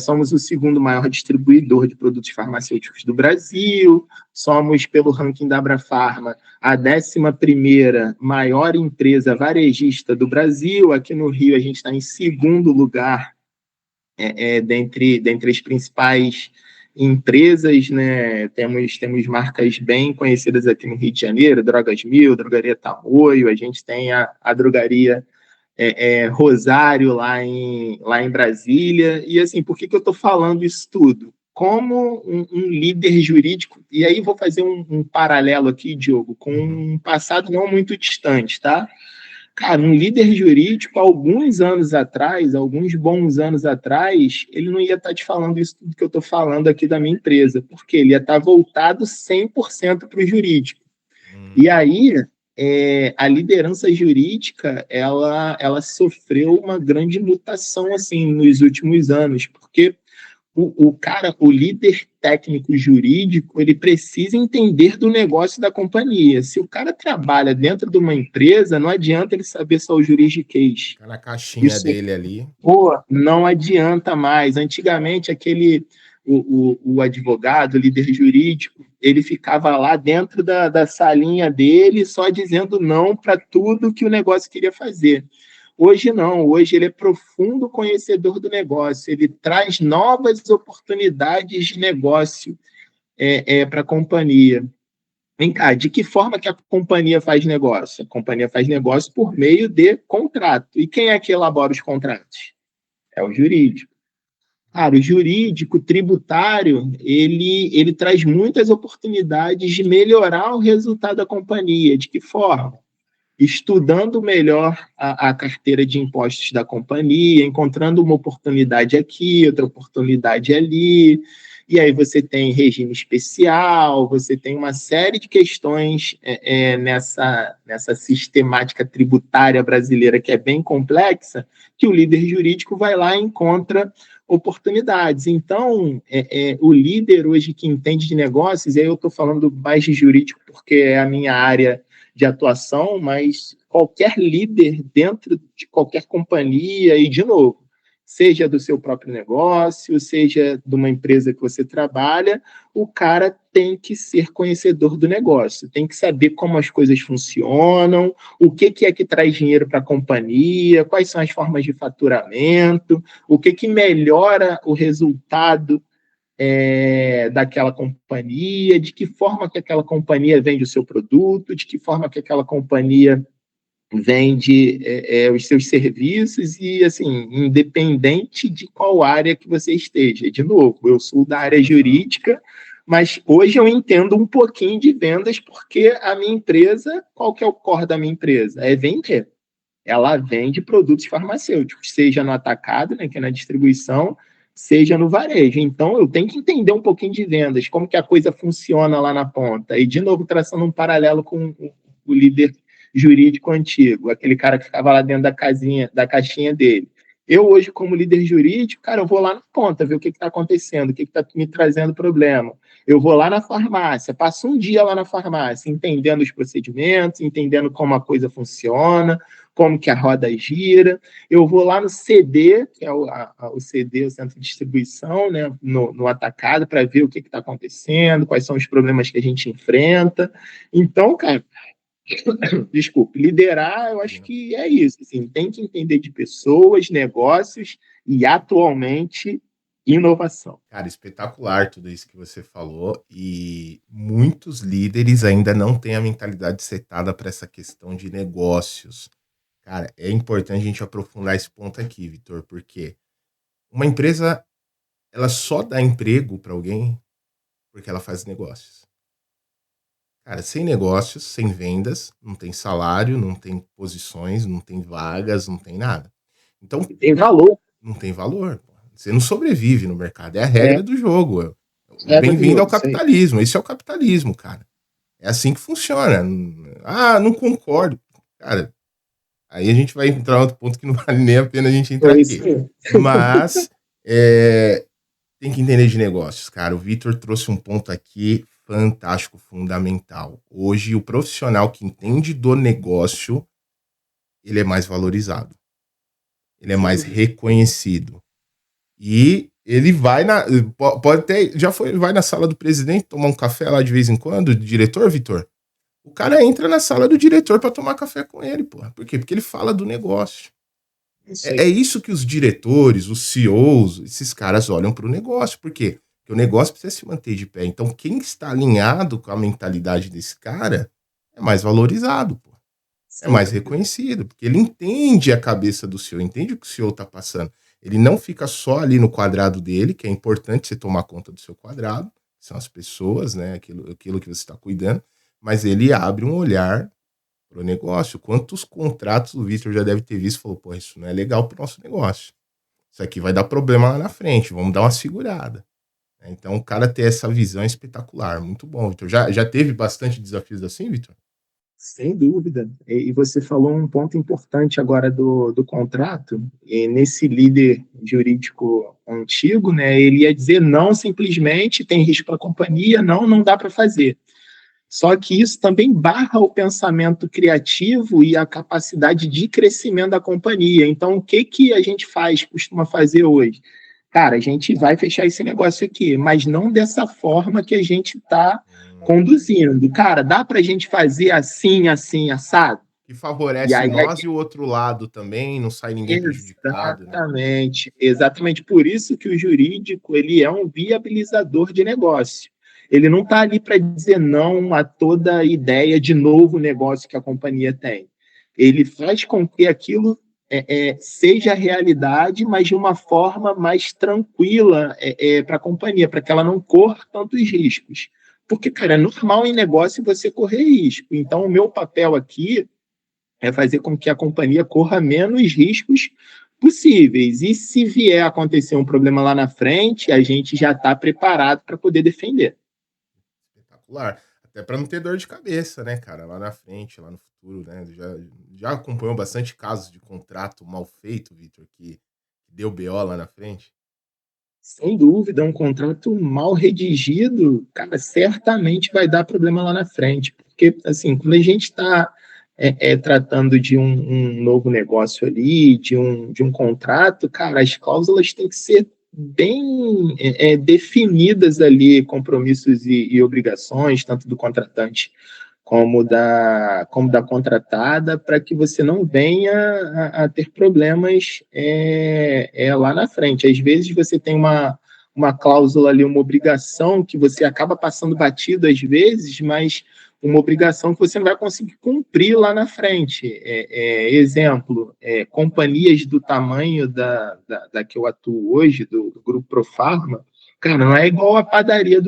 Somos o segundo maior distribuidor de produtos farmacêuticos do Brasil. Somos, pelo ranking da Abrafarma, a 11ª maior empresa varejista do Brasil. Aqui no Rio, a gente está em segundo lugar dentre as principais empresas, né? Temos marcas bem conhecidas aqui no Rio de Janeiro, Drogas Mil, Drogaria Tamoio, a gente tem a drogaria Rosário lá em Brasília. E assim, por que eu estou falando isso tudo? Como um líder jurídico, e aí vou fazer um paralelo aqui, Diogo, com Uhum. um passado não muito distante, tá? Cara, um líder jurídico, alguns anos atrás, alguns bons anos atrás, ele não ia estar te falando isso tudo que eu estou falando aqui da minha empresa, porque ele ia estar voltado 100% para o jurídico. E Hum, aí, a liderança jurídica, ela sofreu uma grande mutação, assim, nos últimos anos, porque o líder técnico jurídico, ele precisa entender do negócio da companhia. Se o cara trabalha dentro de uma empresa, não adianta ele saber só o juridiquês. fica na caixinha Isso, dele ali. pô, não adianta mais. Antigamente, o advogado, o líder jurídico, ele ficava lá dentro da salinha dele, só dizendo não para tudo que o negócio queria fazer. Hoje não, hoje ele é profundo conhecedor do negócio, ele traz novas oportunidades de negócio para a companhia. Vem cá, de que forma que a companhia faz negócio? A companhia faz negócio por meio de contrato. E quem é que elabora os contratos? É o jurídico. Cara, o jurídico, tributário, ele traz muitas oportunidades de melhorar o resultado da companhia. De que forma? Estudando melhor a carteira de impostos da companhia, encontrando uma oportunidade aqui, outra oportunidade ali, e aí você tem regime especial, você tem uma série de questões nessa sistemática tributária brasileira que é bem complexa, que o líder jurídico vai lá e encontra oportunidades. Então, o líder hoje que entende de negócios, e aí eu estou falando mais de jurídico porque é a minha área de atuação, mas qualquer líder dentro de qualquer companhia, e de novo, seja do seu próprio negócio, seja de uma empresa que você trabalha, o cara tem que ser conhecedor do negócio, tem que saber como as coisas funcionam, o que é que traz dinheiro para a companhia, quais são as formas de faturamento, o que melhora o resultado daquela companhia, de que forma que aquela companhia vende o seu produto, de que forma que aquela companhia vende os seus serviços e, assim, independente de qual área que você esteja. De novo, eu sou da área Sensacional. jurídica, mas hoje eu entendo um pouquinho de vendas porque a minha empresa, qual que é o core da minha empresa? É vender. Ela vende produtos farmacêuticos, seja no atacado, né, que é na distribuição, seja no varejo. Então, eu tenho que entender um pouquinho de vendas, como que a coisa funciona lá na ponta. E, de novo, traçando um paralelo com o líder jurídico antigo, aquele cara que ficava lá dentro da caixinha dele. Eu, hoje, como líder jurídico, cara, eu vou lá na ponta, ver o que está acontecendo, o que está me trazendo problema. Eu vou lá na farmácia, passo um dia lá na farmácia, entendendo os procedimentos, entendendo como a coisa funciona, como que a roda gira. Eu vou lá no CD, que é o CD, o centro de distribuição, né, no atacado, para ver o que está acontecendo, quais são os problemas que a gente enfrenta. Então, cara, desculpe, liderar, eu acho que é isso. Assim, tem que entender de pessoas, negócios e, atualmente, inovação. Cara, espetacular tudo isso que você falou. E muitos líderes ainda não têm a mentalidade setada para essa questão de negócios. Cara, é importante a gente aprofundar esse ponto aqui, Vitor, porque uma empresa, ela só dá emprego para alguém porque ela faz negócios. Cara, sem negócios, sem vendas, não tem salário, não tem posições, não tem vagas, não tem nada. Então, tem valor. Não tem valor. Você não sobrevive no mercado. É a regra do jogo. Bem-vindo ao capitalismo. Esse é o capitalismo, cara. É assim que funciona. Ah, não concordo. Cara, aí a gente vai entrar em outro ponto que não vale nem a pena a gente entrar aqui. Mas tem que entender de negócios, cara. O Vitor trouxe um ponto aqui fantástico, fundamental. Hoje, o profissional que entende do negócio, ele é mais valorizado. Ele é mais reconhecido. E ele vai pode até, vai na sala do presidente tomar um café lá de vez em quando, diretor, Vitor? O cara entra na sala do diretor para tomar café com ele, porra. Por quê? Porque ele fala do negócio. É isso que os diretores, os CEOs, esses caras olham para o negócio. Por quê? Porque o negócio precisa se manter de pé. Então, quem está alinhado com a mentalidade desse cara é mais valorizado, pô. É mais reconhecido, porque ele entende a cabeça do CEO, entende o que o CEO está passando. Ele não fica só ali no quadrado dele, que é importante você tomar conta do seu quadrado, que são as pessoas, né, aquilo que você está cuidando, mas ele abre um olhar para o negócio. Quantos contratos o Vitor já deve ter visto e falou, pô, isso não é legal para o nosso negócio. Isso aqui vai dar problema lá na frente, vamos dar uma segurada. Então, o cara ter essa visão é espetacular, muito bom, Vitor. Já teve bastante desafios assim, Vitor? Sem dúvida. E você falou um ponto importante agora do contrato. E nesse líder jurídico antigo, né, ele ia dizer não simplesmente, tem risco para a companhia, não dá para fazer. Só que isso também barra o pensamento criativo e a capacidade de crescimento da companhia. Então, o que a gente costuma fazer hoje? Cara, a gente vai fechar esse negócio aqui, mas não dessa forma que a gente está conduzindo. Cara, dá para a gente fazer assim, assim, assado? Que favorece nós e o outro lado também, não sai ninguém prejudicado. Exatamente, né? Exatamente. Por isso que o jurídico ele é um viabilizador de negócio. Ele não está ali para dizer não a toda ideia de novo negócio que a companhia tem. Ele faz com que aquilo seja realidade, mas de uma forma mais tranquila para a companhia, para que ela não corra tantos riscos. Porque, cara, é normal em negócio você correr risco. Então, o meu papel aqui é fazer com que a companhia corra menos riscos possíveis. E se vier a acontecer um problema lá na frente, a gente já está preparado para poder defender. Espetacular. Até para não ter dor de cabeça, né, cara? Lá na frente, lá no futuro, né? Já acompanhou bastante casos de contrato mal feito, Vitor, que deu BO lá na frente? Sem dúvida, um contrato mal redigido, cara, certamente vai dar problema lá na frente. Porque, assim, quando a gente está tratando de um novo negócio ali, de um contrato, cara, as cláusulas têm que ser bem definidas ali, compromissos e obrigações, tanto do contratante como da contratada, para que você não venha a ter problemas lá na frente. Às vezes você tem uma cláusula ali, uma obrigação que você acaba passando batido às vezes, mas uma obrigação que você não vai conseguir cumprir lá na frente. Exemplo, companhias do tamanho da que eu atuo hoje, do Grupo Profarma, cara, não é igual a padaria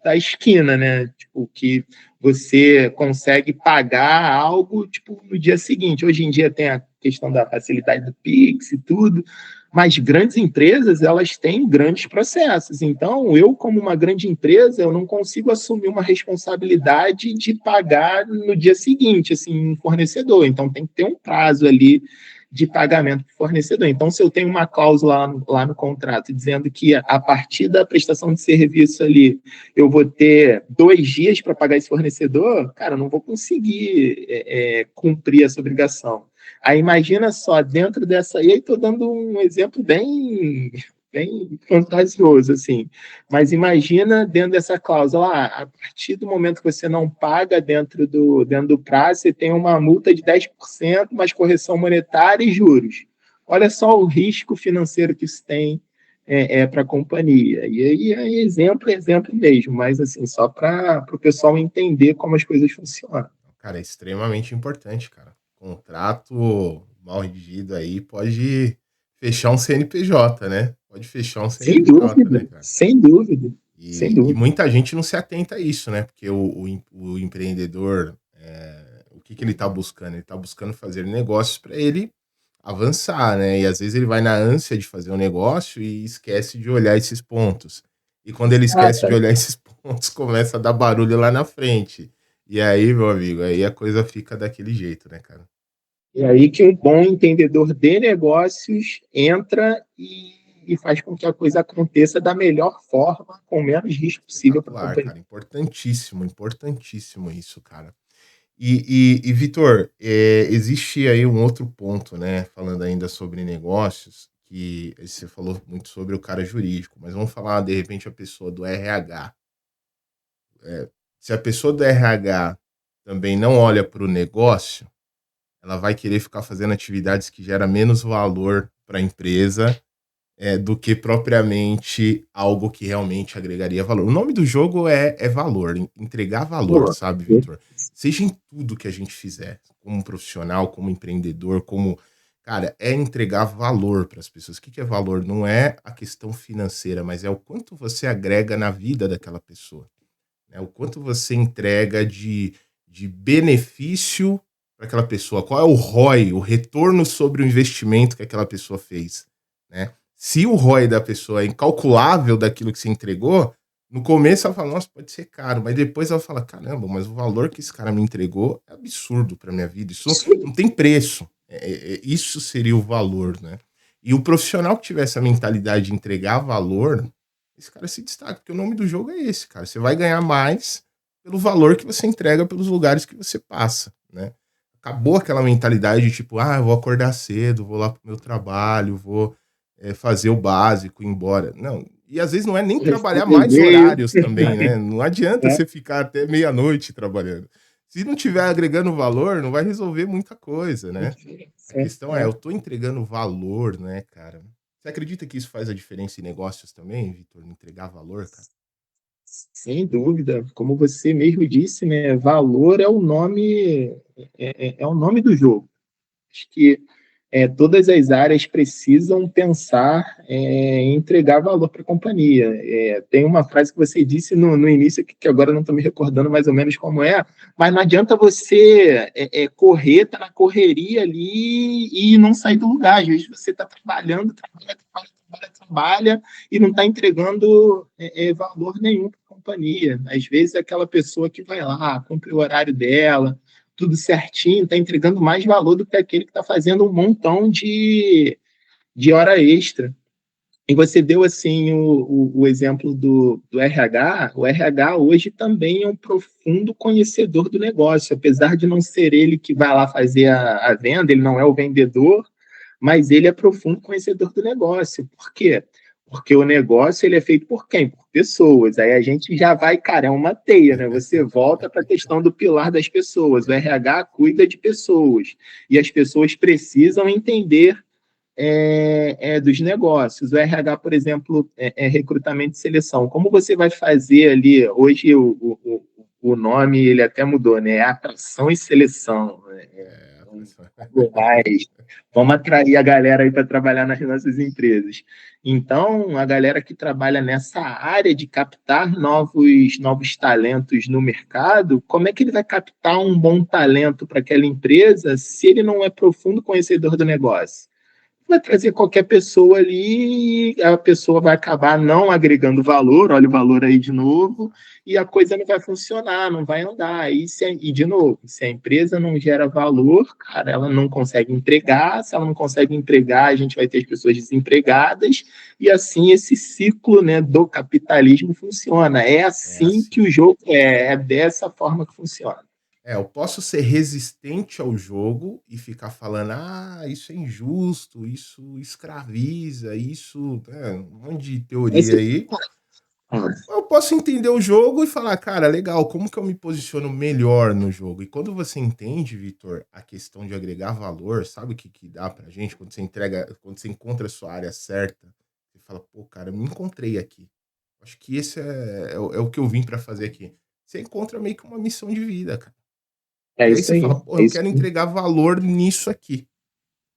da esquina, né? Tipo, que você consegue pagar algo tipo, no dia seguinte. Hoje em dia tem a questão da facilidade do Pix e tudo, mas grandes empresas, elas têm grandes processos. Então, eu, como uma grande empresa, eu não consigo assumir uma responsabilidade de pagar no dia seguinte, assim, um fornecedor. Então, tem que ter um prazo ali de pagamento para o fornecedor. Então, se eu tenho uma cláusula lá no contrato dizendo que a partir da prestação de serviço ali eu vou ter 2 dias para pagar esse fornecedor, cara, eu não vou conseguir cumprir essa obrigação. Aí imagina só, dentro dessa. E aí estou dando um exemplo bem fantasioso, assim. Mas imagina dentro dessa cláusula, a partir do momento que você não paga dentro do prazo, você tem uma multa de 10%, mais correção monetária e juros. Olha só o risco financeiro que isso tem para a companhia. E aí é exemplo mesmo, mas assim, só para o pessoal entender como as coisas funcionam. Cara, é extremamente importante, cara. Contrato mal redigido aí pode fechar um CNPJ, né? Pode fechar um Sem CNPJ, né, dúvida, cara? sem dúvida, sem E dúvida. muita gente não se atenta a isso, né? Porque o empreendedor, o que ele está buscando? Ele está buscando fazer negócios para ele avançar, né? E às vezes ele vai na ânsia de fazer um negócio e esquece de olhar esses pontos. E quando ele esquece de olhar esses pontos, começa a dar barulho lá na frente. E aí, meu amigo, aí a coisa fica daquele jeito, né, cara? É aí que um bom entendedor de negócios entra e faz com que a coisa aconteça da melhor forma, com o menos risco possível para a Espetacular, companhia. cara. Importantíssimo, importantíssimo isso, cara. E Vitor, existe aí um outro ponto, né? Falando ainda sobre negócios, que você falou muito sobre o cara jurídico, mas vamos falar, de repente, a pessoa do RH. Se a pessoa do RH também não olha para o negócio, ela vai querer ficar fazendo atividades que geram menos valor para a empresa do que propriamente algo que realmente agregaria valor. O nome do jogo é valor, entregar valor, Pô, sabe, Vitor? Seja em tudo que a gente fizer, como profissional, como empreendedor, como. Cara, é entregar valor para as pessoas. O que é valor? Não é a questão financeira, mas é o quanto você agrega na vida daquela pessoa, né? O quanto você entrega de benefício para aquela pessoa. Qual é o ROI, o retorno sobre o investimento que aquela pessoa fez, né? Se o ROI da pessoa é incalculável daquilo que você entregou, no começo ela fala, nossa, pode ser caro, mas depois ela fala, caramba, mas o valor que esse cara me entregou é absurdo para minha vida, isso não tem preço. Isso seria o valor, né? E o profissional que tiver essa mentalidade de entregar valor, esse cara se destaca, porque o nome do jogo é esse, cara. Você vai ganhar mais pelo valor que você entrega pelos lugares que você passa, né? Acabou aquela mentalidade de tipo, eu vou acordar cedo, vou lá pro meu trabalho, vou fazer o básico, ir embora. Não, e às vezes não é nem trabalhar responder mais e-mail, horários também, né? Não adianta né? você ficar até meia-noite trabalhando. Se não tiver agregando valor, não vai resolver muita coisa, né? A questão é, eu tô entregando valor, né, cara? Você acredita que isso faz a diferença em negócios também, Vitor? Entregar valor, cara? Sem dúvida, como você mesmo disse, né? Valor é o nome do jogo. Acho que todas as áreas precisam pensar em entregar valor para a companhia. Tem uma frase que você disse no início, que agora não estou me recordando mais ou menos como é, mas não adianta você correr, tá na correria ali e não sair do lugar. Às vezes você está trabalha e não está entregando valor nenhum para a companhia. Às vezes aquela pessoa que vai lá, cumpre o horário dela, tudo certinho, está entregando mais valor do que aquele que está fazendo um montão de hora extra. E você deu assim o exemplo do RH. O RH hoje também é um profundo conhecedor do negócio, apesar de não ser ele que vai lá fazer a venda, ele não é o vendedor, mas ele é profundo conhecedor do negócio. Por quê? Porque o negócio ele é feito por quem? Por pessoas. Aí a gente já vai, cara, é uma teia, né? Você volta para a questão do pilar das pessoas. O RH cuida de pessoas e as pessoas precisam entender dos negócios. O RH, por exemplo, recrutamento e seleção. Como você vai fazer ali, hoje o nome ele até mudou, né? É atração e seleção. Atenção. Mas vamos atrair a galera aí para trabalhar nas nossas empresas. Então, a galera que trabalha nessa área de captar novos talentos no mercado, como é que ele vai captar um bom talento para aquela empresa se ele não é profundo conhecedor do negócio? Vai trazer qualquer pessoa ali, a pessoa vai acabar não agregando valor, olha o valor aí de novo, e a coisa não vai funcionar, não vai andar. E de novo, se a empresa não gera valor, cara, ela não consegue entregar, se ela não consegue entregar, a gente vai ter as pessoas desempregadas, e assim esse ciclo, né, do capitalismo funciona. É É assim que assim. o jogo é dessa forma que funciona. Eu posso ser resistente ao jogo e ficar falando: "Ah, isso é injusto, isso escraviza, isso", né, um monte de teoria Esse, aí. ah, Eu posso entender o jogo e falar: "Cara, legal, como que eu me posiciono melhor no jogo?". E quando você entende, Vitor, a questão de agregar valor, sabe o que que dá pra gente quando você encontra a sua área certa, você fala: "Pô, cara, eu me encontrei aqui. Acho que esse é o que eu vim pra fazer aqui". Você encontra meio que uma missão de vida, cara. é E aí isso você aí. fala: "Pô, É eu isso quero aí. entregar valor nisso aqui".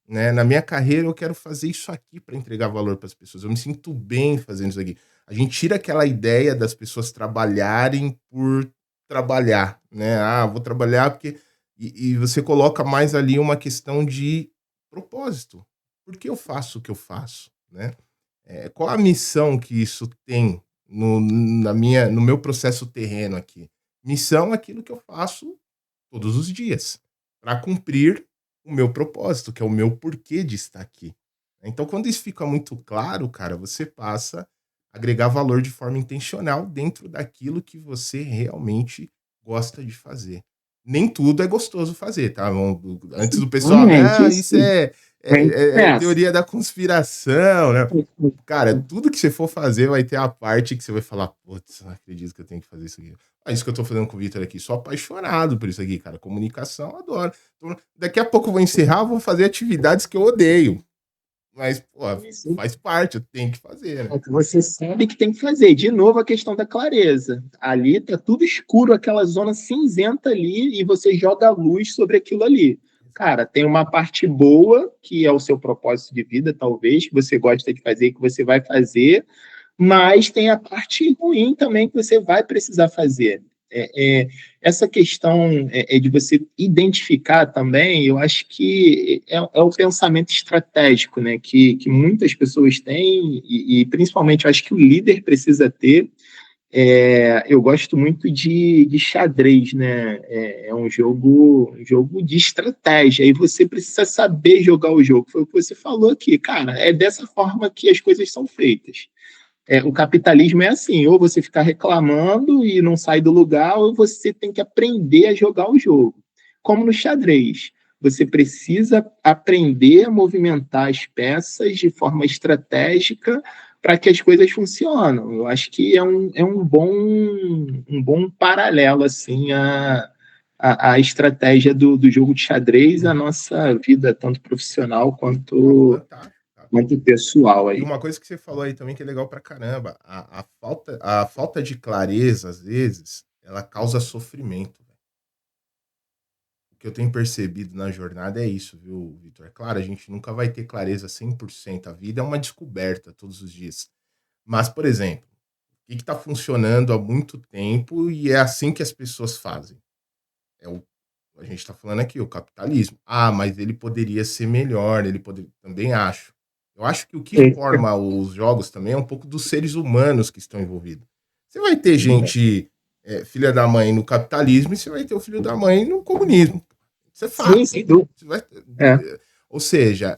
Né? Na minha carreira, eu quero fazer isso aqui para entregar valor para as pessoas. Eu me sinto bem fazendo isso aqui. A gente tira aquela ideia das pessoas trabalharem por trabalhar, né? Ah, vou trabalhar porque. E você coloca mais ali uma questão de propósito. Por que eu faço o que eu faço, né? Qual a missão que isso tem no meu processo terreno aqui? Missão é aquilo que eu faço todos os dias, para cumprir o meu propósito, que é o meu porquê de estar aqui. Então, quando isso fica muito claro, cara, você passa a agregar valor de forma intencional dentro daquilo que você realmente gosta de fazer. Nem tudo é gostoso fazer, tá? Antes do pessoal, Exatamente, não, isso isso é é. teoria da conspiração, né? Cara, tudo que você for fazer vai ter a parte que você vai falar, putz, não acredito que eu tenho que fazer isso aqui. É isso que eu tô fazendo com o Vitor aqui. Sou apaixonado por isso aqui, cara. Comunicação, adoro. Então, daqui a pouco eu vou encerrar, vou fazer atividades que eu odeio. Mas, pô, Isso. faz parte, eu tenho que fazer, né? É que você sabe que tem que fazer. De novo, a questão da clareza. Ali tá tudo escuro, aquela zona cinzenta ali, e você joga a luz sobre aquilo ali. Cara, tem uma parte boa, que é o seu propósito de vida, talvez, que você gosta de fazer, que você vai fazer, mas tem a parte ruim também que você vai precisar fazer. Essa questão de você identificar também, eu acho que é o pensamento estratégico, né, que muitas pessoas têm, e principalmente eu acho que o líder precisa ter. Eu gosto muito de xadrez, né? É um jogo de estratégia, e você precisa saber jogar o jogo. Foi o que você falou aqui, cara. É dessa forma que as coisas são feitas. O capitalismo é assim, ou você ficar reclamando e não sai do lugar, ou você tem que aprender a jogar o jogo. Como no xadrez, você precisa aprender a movimentar as peças de forma estratégica para que as coisas funcionem. Eu acho que um bom paralelo assim a estratégia do jogo de xadrez à nossa vida, tanto profissional Não, quanto, fantástico, cara. quanto pessoal E aí. uma coisa que você falou aí também que é legal pra caramba, a falta de clareza, às vezes, ela causa sofrimento. O que eu tenho percebido na jornada é isso, viu, Vitor? É claro, a gente nunca vai ter clareza 100%. A vida é uma descoberta todos os dias. Mas, por exemplo, o que está funcionando há muito tempo e é assim que as pessoas fazem? É o, a gente está falando aqui, o capitalismo. Ah, mas ele poderia ser melhor, também acho. Eu acho que o que forma os jogos também é um pouco dos seres humanos que estão envolvidos. Você vai ter gente filha da mãe no capitalismo e você vai ter o filho da mãe no comunismo. Isso é Sim, fato. sem dúvida. Você vai- É, ou seja,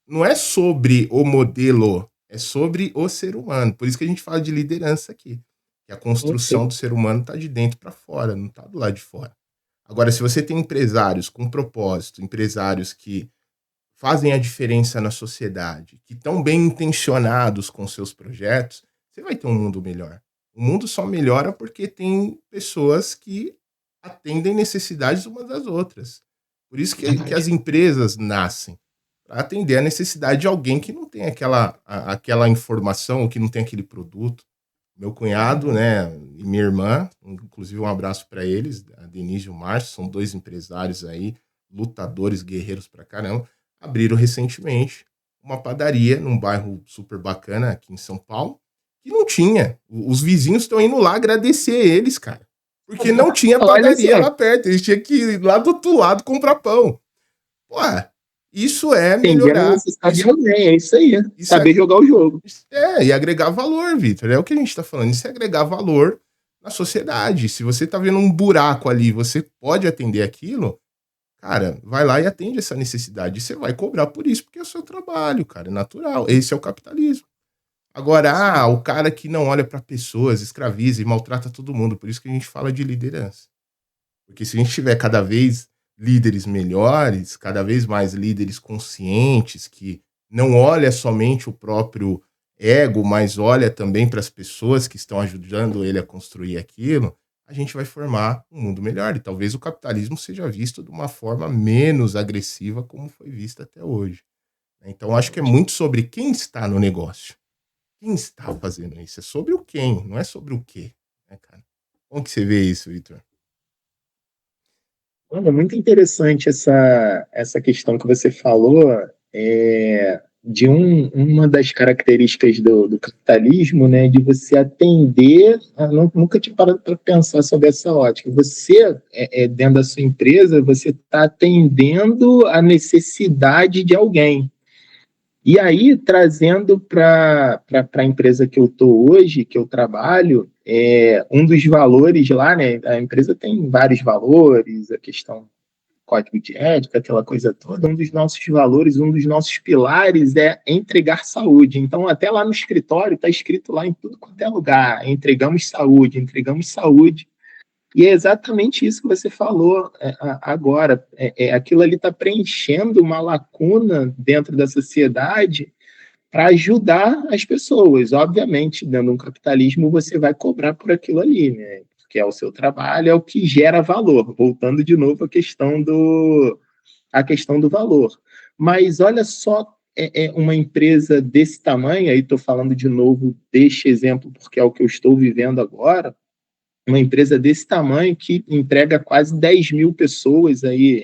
não é sobre o modelo, é sobre o ser humano. Por isso que a gente fala de liderança aqui. Que a sim, sim. construção do ser humano está de dentro para fora, não está do lado de fora. Agora, se você tem empresários com propósito, empresários que fazem a diferença na sociedade, que estão bem intencionados com seus projetos, você vai ter um mundo melhor. O mundo só melhora porque tem pessoas que atendem necessidades umas das outras. Por isso que as Verdade. empresas nascem, para atender a necessidade de alguém que não tem aquela informação, ou que não tem aquele produto. Meu cunhado, né, e minha irmã, inclusive um abraço para eles, a Denise e o Márcio, são dois empresários aí, lutadores, guerreiros pra caramba, abriram recentemente uma padaria num bairro super bacana aqui em São Paulo, que não tinha. Os vizinhos estão indo lá agradecer eles, cara. Porque não tinha Olha padaria só, lá perto, eles tinham que ir lá do outro lado comprar pão. Pô, isso é entendendo a melhorar. necessidade de alguém, é isso aí. Isso é, Saber jogar o jogo. e agregar valor, Vitor. É o que a gente está falando. Isso é agregar valor na sociedade. Se você está vendo um buraco ali, você pode atender aquilo, cara, vai lá e atende essa necessidade. E você vai cobrar por isso, porque é o seu trabalho, cara. É natural. Esse é o capitalismo. Agora, o cara que não olha para pessoas, escraviza e maltrata todo mundo. Por isso que a gente fala de liderança. Porque se a gente tiver cada vez líderes melhores, cada vez mais líderes conscientes, que não olha somente o próprio ego, mas olha também para as pessoas que estão ajudando ele a construir aquilo, a gente vai formar um mundo melhor. E talvez o capitalismo seja visto de uma forma menos agressiva como foi vista até hoje. Então, acho que é muito sobre quem está no negócio. Quem está fazendo isso? É sobre o quem, não é sobre o quê, né, cara? Como que você vê isso, Vitor? Olha, muito interessante essa questão que você falou, de uma das características do capitalismo, né, de você atender. Nunca tinha parado para pensar sobre essa ótica. Você, dentro da sua empresa, você está atendendo a necessidade de alguém. E aí, trazendo para a empresa que eu estou hoje, que eu trabalho, um dos valores lá, né? A empresa tem vários valores, a questão código de ética, aquela coisa toda. Um dos nossos valores, um dos nossos pilares é entregar saúde. Então, até lá no escritório, está escrito lá em tudo quanto é lugar: entregamos saúde, entregamos saúde. E é exatamente isso que você falou agora. Aquilo ali está preenchendo uma lacuna dentro da sociedade para ajudar as pessoas. Obviamente, dentro de um capitalismo, você vai cobrar por aquilo ali, né? Porque é o seu trabalho, é o que gera valor. Voltando de novo à questão do valor. Mas olha só, uma empresa desse tamanho, aí estou falando de novo deste exemplo, porque é o que eu estou vivendo agora, uma empresa desse tamanho que emprega quase 10 mil pessoas aí,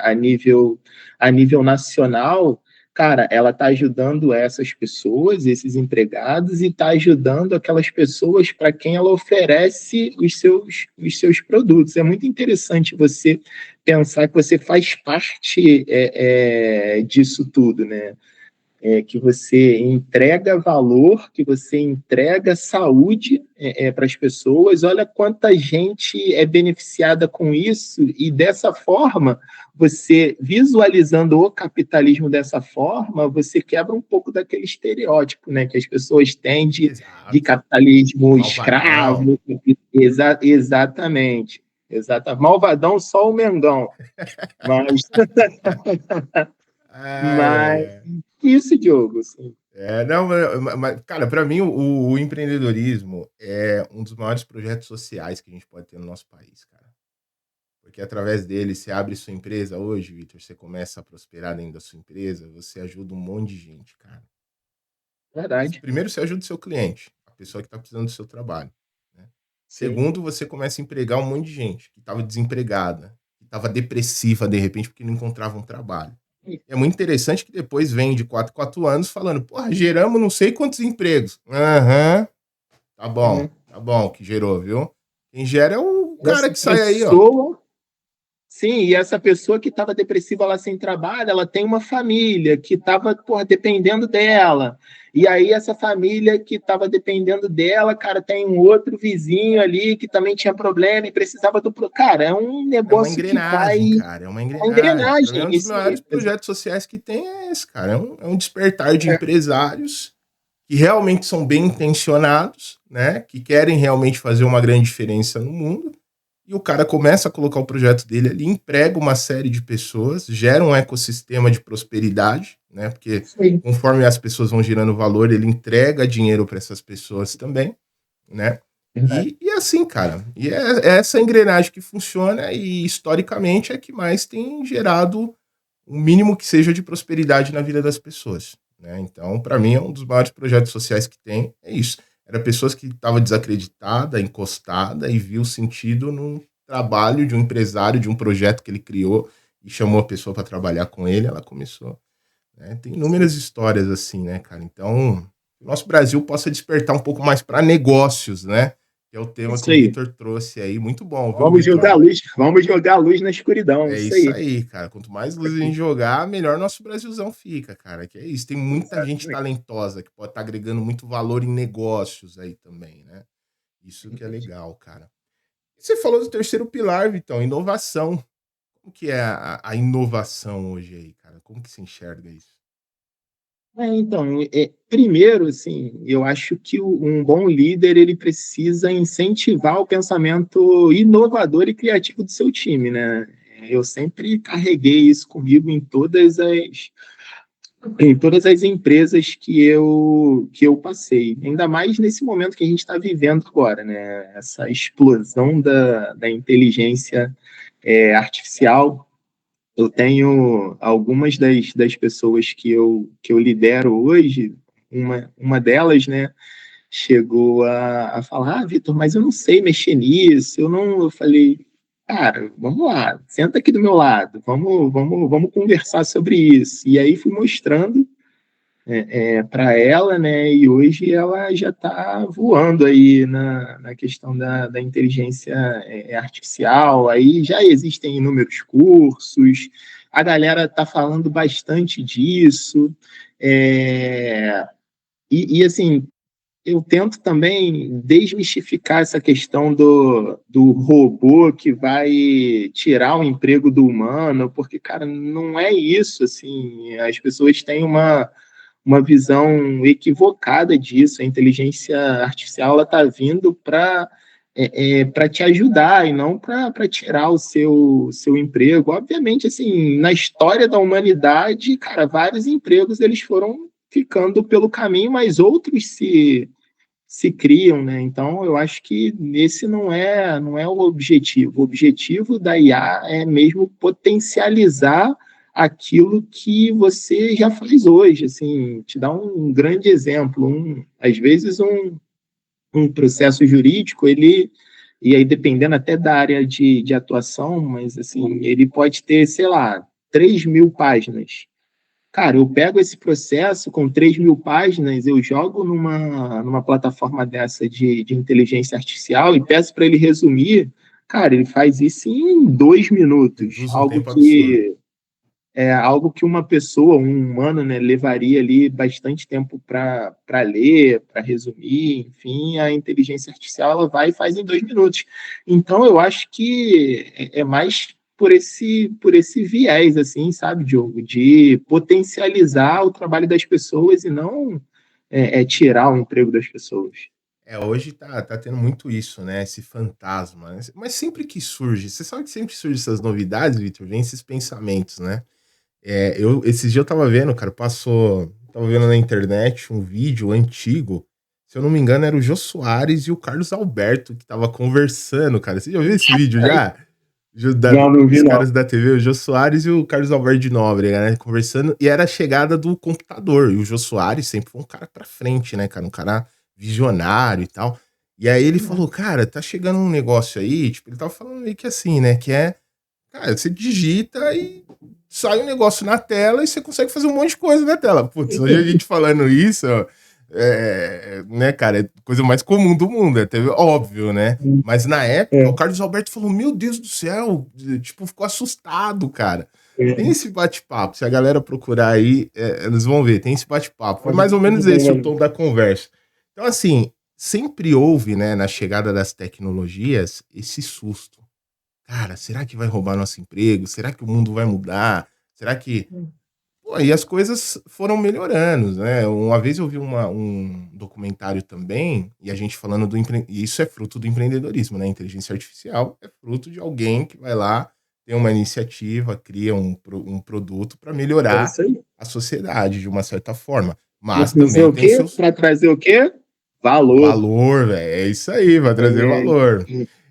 a nível nacional. Cara, ela está ajudando essas pessoas, esses empregados, e está ajudando aquelas pessoas para quem ela oferece os seus produtos. É muito interessante você pensar que você faz parte disso tudo, né? Que você entrega valor, que você entrega saúde para as pessoas. Olha quanta gente é beneficiada com isso, e dessa forma, você visualizando o capitalismo dessa forma, você quebra um pouco daquele estereótipo, né, que as pessoas têm de Exato. capitalismo Malvadão. escravo. Exatamente. Malvadão só o Mengão, mas, Ai, ai, mas ai. isso, Diogo, assim. Não, mas, cara, para mim o empreendedorismo é um dos maiores projetos sociais que a gente pode ter no nosso país, cara. Porque através dele, você abre sua empresa hoje, Vitor, você começa a prosperar dentro da sua empresa, você ajuda um monte de gente, cara. Verdade. Primeiro, você ajuda o seu cliente, a pessoa que está precisando do seu trabalho, né? Sim. Segundo, você começa a empregar um monte de gente que estava desempregada, que estava depressiva de repente porque não encontrava um trabalho. É muito interessante que depois vem de 4 em 4 anos falando, porra, geramos não sei quantos empregos. Aham, Uhum. tá bom que gerou, viu? Quem gera é o cara Essa que sai aí, ó. pessoa, sim, e essa pessoa que estava depressiva lá sem trabalho, ela tem uma família que estava, dependendo dela. E aí essa família que estava dependendo dela, cara, tem um outro vizinho ali que também tinha problema e precisava do. Cara, é um É uma negócio que vai. engrenagem, cara, é uma A engrenagem. Para mim, é engrenagem, um dos isso maiores aí. projetos sociais que tem é esse, cara. É um despertar de empresários que realmente são bem intencionados, né? Que querem realmente fazer uma grande diferença no mundo. E o cara começa a colocar o projeto dele ali, emprega uma série de pessoas, gera um ecossistema de prosperidade, né? Porque Sim, conforme as pessoas vão gerando valor, ele entrega dinheiro para essas pessoas também, né? verdade. E assim, cara, e é essa engrenagem que funciona e historicamente é que mais tem gerado o mínimo que seja de prosperidade na vida das pessoas, né? Então, para mim, é um dos maiores projetos sociais que tem, é isso. Era pessoas que estavam desacreditada, encostada e viu sentido num trabalho de um empresário, de um projeto que ele criou e chamou a pessoa para trabalhar com ele, ela começou, né? Tem inúmeras Sim. histórias assim, né, cara? Então, que o nosso Brasil possa despertar um pouco mais para negócios, né? Que é o tema que Isso o aí. Vitor trouxe aí. Muito bom, viu, Vamos Vitor? jogar luz na escuridão, É isso isso aí. aí, cara. Quanto mais luz a gente jogar, melhor nosso Brasilzão fica, cara. Que é isso. Tem muita gente Exatamente. talentosa que pode estar agregando muito valor em negócios aí também, né? Isso que é legal, cara. Você falou do terceiro pilar, Vitão, inovação. Como que é a inovação hoje aí, cara? Como que se enxerga isso? Então, primeiro, assim, eu acho que um bom líder ele precisa incentivar o pensamento inovador e criativo do seu time, né? Eu sempre carreguei isso comigo em todas as empresas que eu passei, ainda mais nesse momento que a gente está vivendo agora, né? Essa explosão da inteligência artificial. Eu tenho algumas das pessoas que eu lidero hoje, uma delas, né, chegou a falar, Vitor, mas eu não sei mexer nisso, eu falei, cara, vamos lá, senta aqui do meu lado, vamos conversar sobre isso. E aí fui mostrando para ela, né? E hoje ela já está voando aí na questão da inteligência artificial. Aí já existem inúmeros cursos, a galera está falando bastante disso. É, assim, eu tento também desmistificar essa questão do robô que vai tirar o emprego do humano, porque, cara, não é isso, assim, as pessoas têm uma visão equivocada disso. A inteligência artificial ela está vindo para te ajudar e não para tirar o seu emprego. Obviamente, assim, na história da humanidade, cara, vários empregos eles foram ficando pelo caminho, mas outros se criam, né? Então, eu acho que esse não é o objetivo. O objetivo da IA é mesmo potencializar aquilo que você já faz hoje, assim, te dar um grande exemplo. Às vezes, um processo jurídico, e aí dependendo até da área de atuação, mas assim, ele pode ter, sei lá, 3.000 páginas. Cara, eu pego esse processo com 3.000 páginas, eu jogo numa plataforma dessa de inteligência artificial e peço para ele resumir. Cara, ele faz isso em 2 minutos, Reduz um algo tempo absurdo. que uma pessoa, um humano, né, levaria ali bastante tempo para ler, para resumir, enfim, a inteligência artificial ela vai e faz em 2 minutos. Então, eu acho que é mais por esse viés, assim, sabe, Diogo, de potencializar o trabalho das pessoas e não tirar o emprego das pessoas. Hoje tá tendo muito isso, né? Esse fantasma, né? Mas sempre que surge, você sabe que sempre surge essas novidades, Vitor, vem esses pensamentos, né? Esses dias eu tava vendo, cara, tava vendo na internet um vídeo antigo, se eu não me engano era o Jô Soares e o Carlos Alberto que tava conversando, cara. Você já viu esse vídeo já? Não, não vi, Dos não. caras da TV, o Jô Soares e o Carlos Alberto de Nóbrega, né? Conversando, e era a chegada do computador. E o Jô Soares sempre foi um cara pra frente, né, cara? Um cara visionário e tal. E aí ele falou, cara, tá chegando um negócio aí, tipo, ele tava falando meio que assim, né? Que cara, você digita e sai um negócio na tela e você consegue fazer um monte de coisa na tela. Putz, hoje a gente falando isso, né, cara, é coisa mais comum do mundo, é até óbvio, né? Mas na época, o É, Carlos Alberto falou: Meu Deus do céu, tipo, ficou assustado, cara. Tem é. esse bate-papo, se a galera procurar aí, eles vão ver, tem esse bate-papo. Foi mais ou menos esse o tom da conversa. Então, assim, sempre houve, né, na chegada das tecnologias, esse susto. Cara, será que vai roubar nosso emprego? Será que o mundo vai mudar? Será que. Pô, e as coisas foram melhorando, né? Uma vez eu vi um documentário também, e a gente falando e isso é fruto do empreendedorismo, né? Inteligência artificial é fruto de alguém que vai lá, tem uma iniciativa, cria um produto para É melhorar isso aí. a sociedade de uma certa forma. Para Mas trazer também o tem quê? seus Para trazer o quê? Valor. valor, velho. É isso aí, vai trazer É, valor.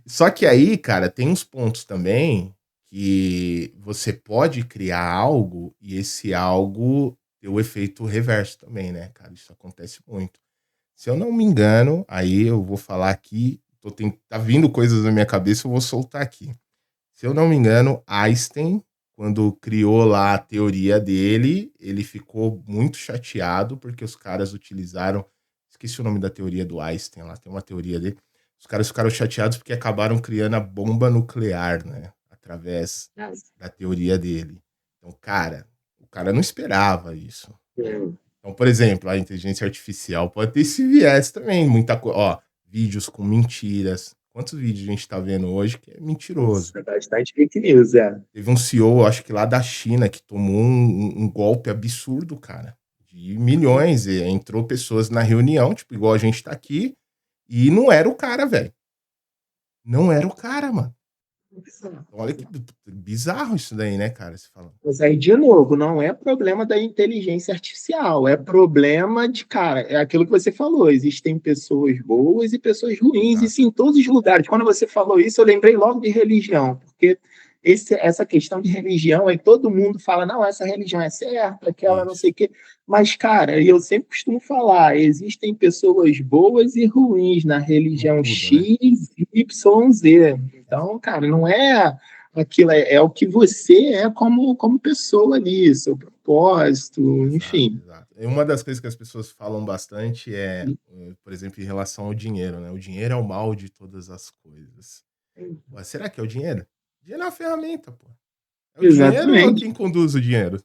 Só que aí, cara, tem uns pontos também que você pode criar algo e esse algo ter o efeito reverso também, né, cara? Isso acontece muito. Se eu não me engano, aí eu vou falar aqui, tá vindo coisas na minha cabeça, eu vou soltar aqui. Se eu não me engano, Einstein, quando criou lá a teoria dele, ele ficou muito chateado porque os caras utilizaram. Esqueci o nome da teoria do Einstein lá, tem uma teoria dele. Os caras ficaram chateados porque acabaram criando a bomba nuclear, né? Através da teoria dele. Então, cara, o cara não esperava isso. Então, por exemplo, a inteligência artificial pode ter esse viés também, muita coisa. Ó, vídeos com mentiras. Quantos vídeos a gente tá vendo hoje que é mentiroso? Nossa, bastante fake news, é. Teve um CEO, acho que lá da China, que tomou um golpe absurdo, cara, de milhões, e entrou pessoas na reunião, tipo, igual a gente tá aqui, e não era o cara, velho. Não era o cara, mano. Olha que bizarro isso daí, né, cara? Você fala. Mas aí, de novo, não é problema da inteligência artificial, é problema de, cara, é aquilo que você falou, existem pessoas boas e pessoas ruins, Exato. isso em todos os lugares. Quando você falou isso, eu lembrei logo de religião, porque essa questão de religião, aí todo mundo fala, não, essa religião é certa, aquela não Isso. sei o quê. Mas, cara, eu sempre costumo falar, existem pessoas boas e ruins na Como religião tudo, né? X, Y, Z. Então, cara, não é aquilo, é o que você é como pessoa ali, seu propósito, Exato, enfim. exato. E uma das coisas que as pessoas falam bastante é, por exemplo, em relação ao dinheiro, né? O dinheiro é o mal de todas as coisas. Pô, será que é o dinheiro? O dinheiro é uma ferramenta, pô. É o dinheiro ou Exatamente, quem conduz o dinheiro?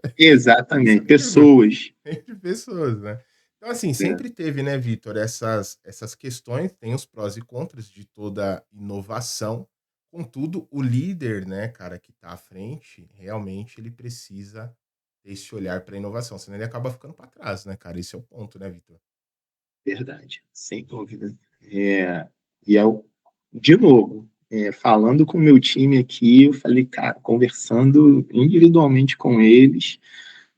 Essa é exatamente. a pergunta. Pessoas. Entre pessoas, né? Então, assim, É, sempre teve, né, Vitor, essas questões, tem os prós e contras de toda inovação. Contudo, o líder, né, cara, que tá à frente, realmente ele precisa ter esse olhar para inovação, senão ele acaba ficando para trás, né, cara? Esse é o ponto, né, Vitor? verdade, sem dúvida. E de novo, falando com o meu time aqui, eu falei, cara, conversando individualmente com eles,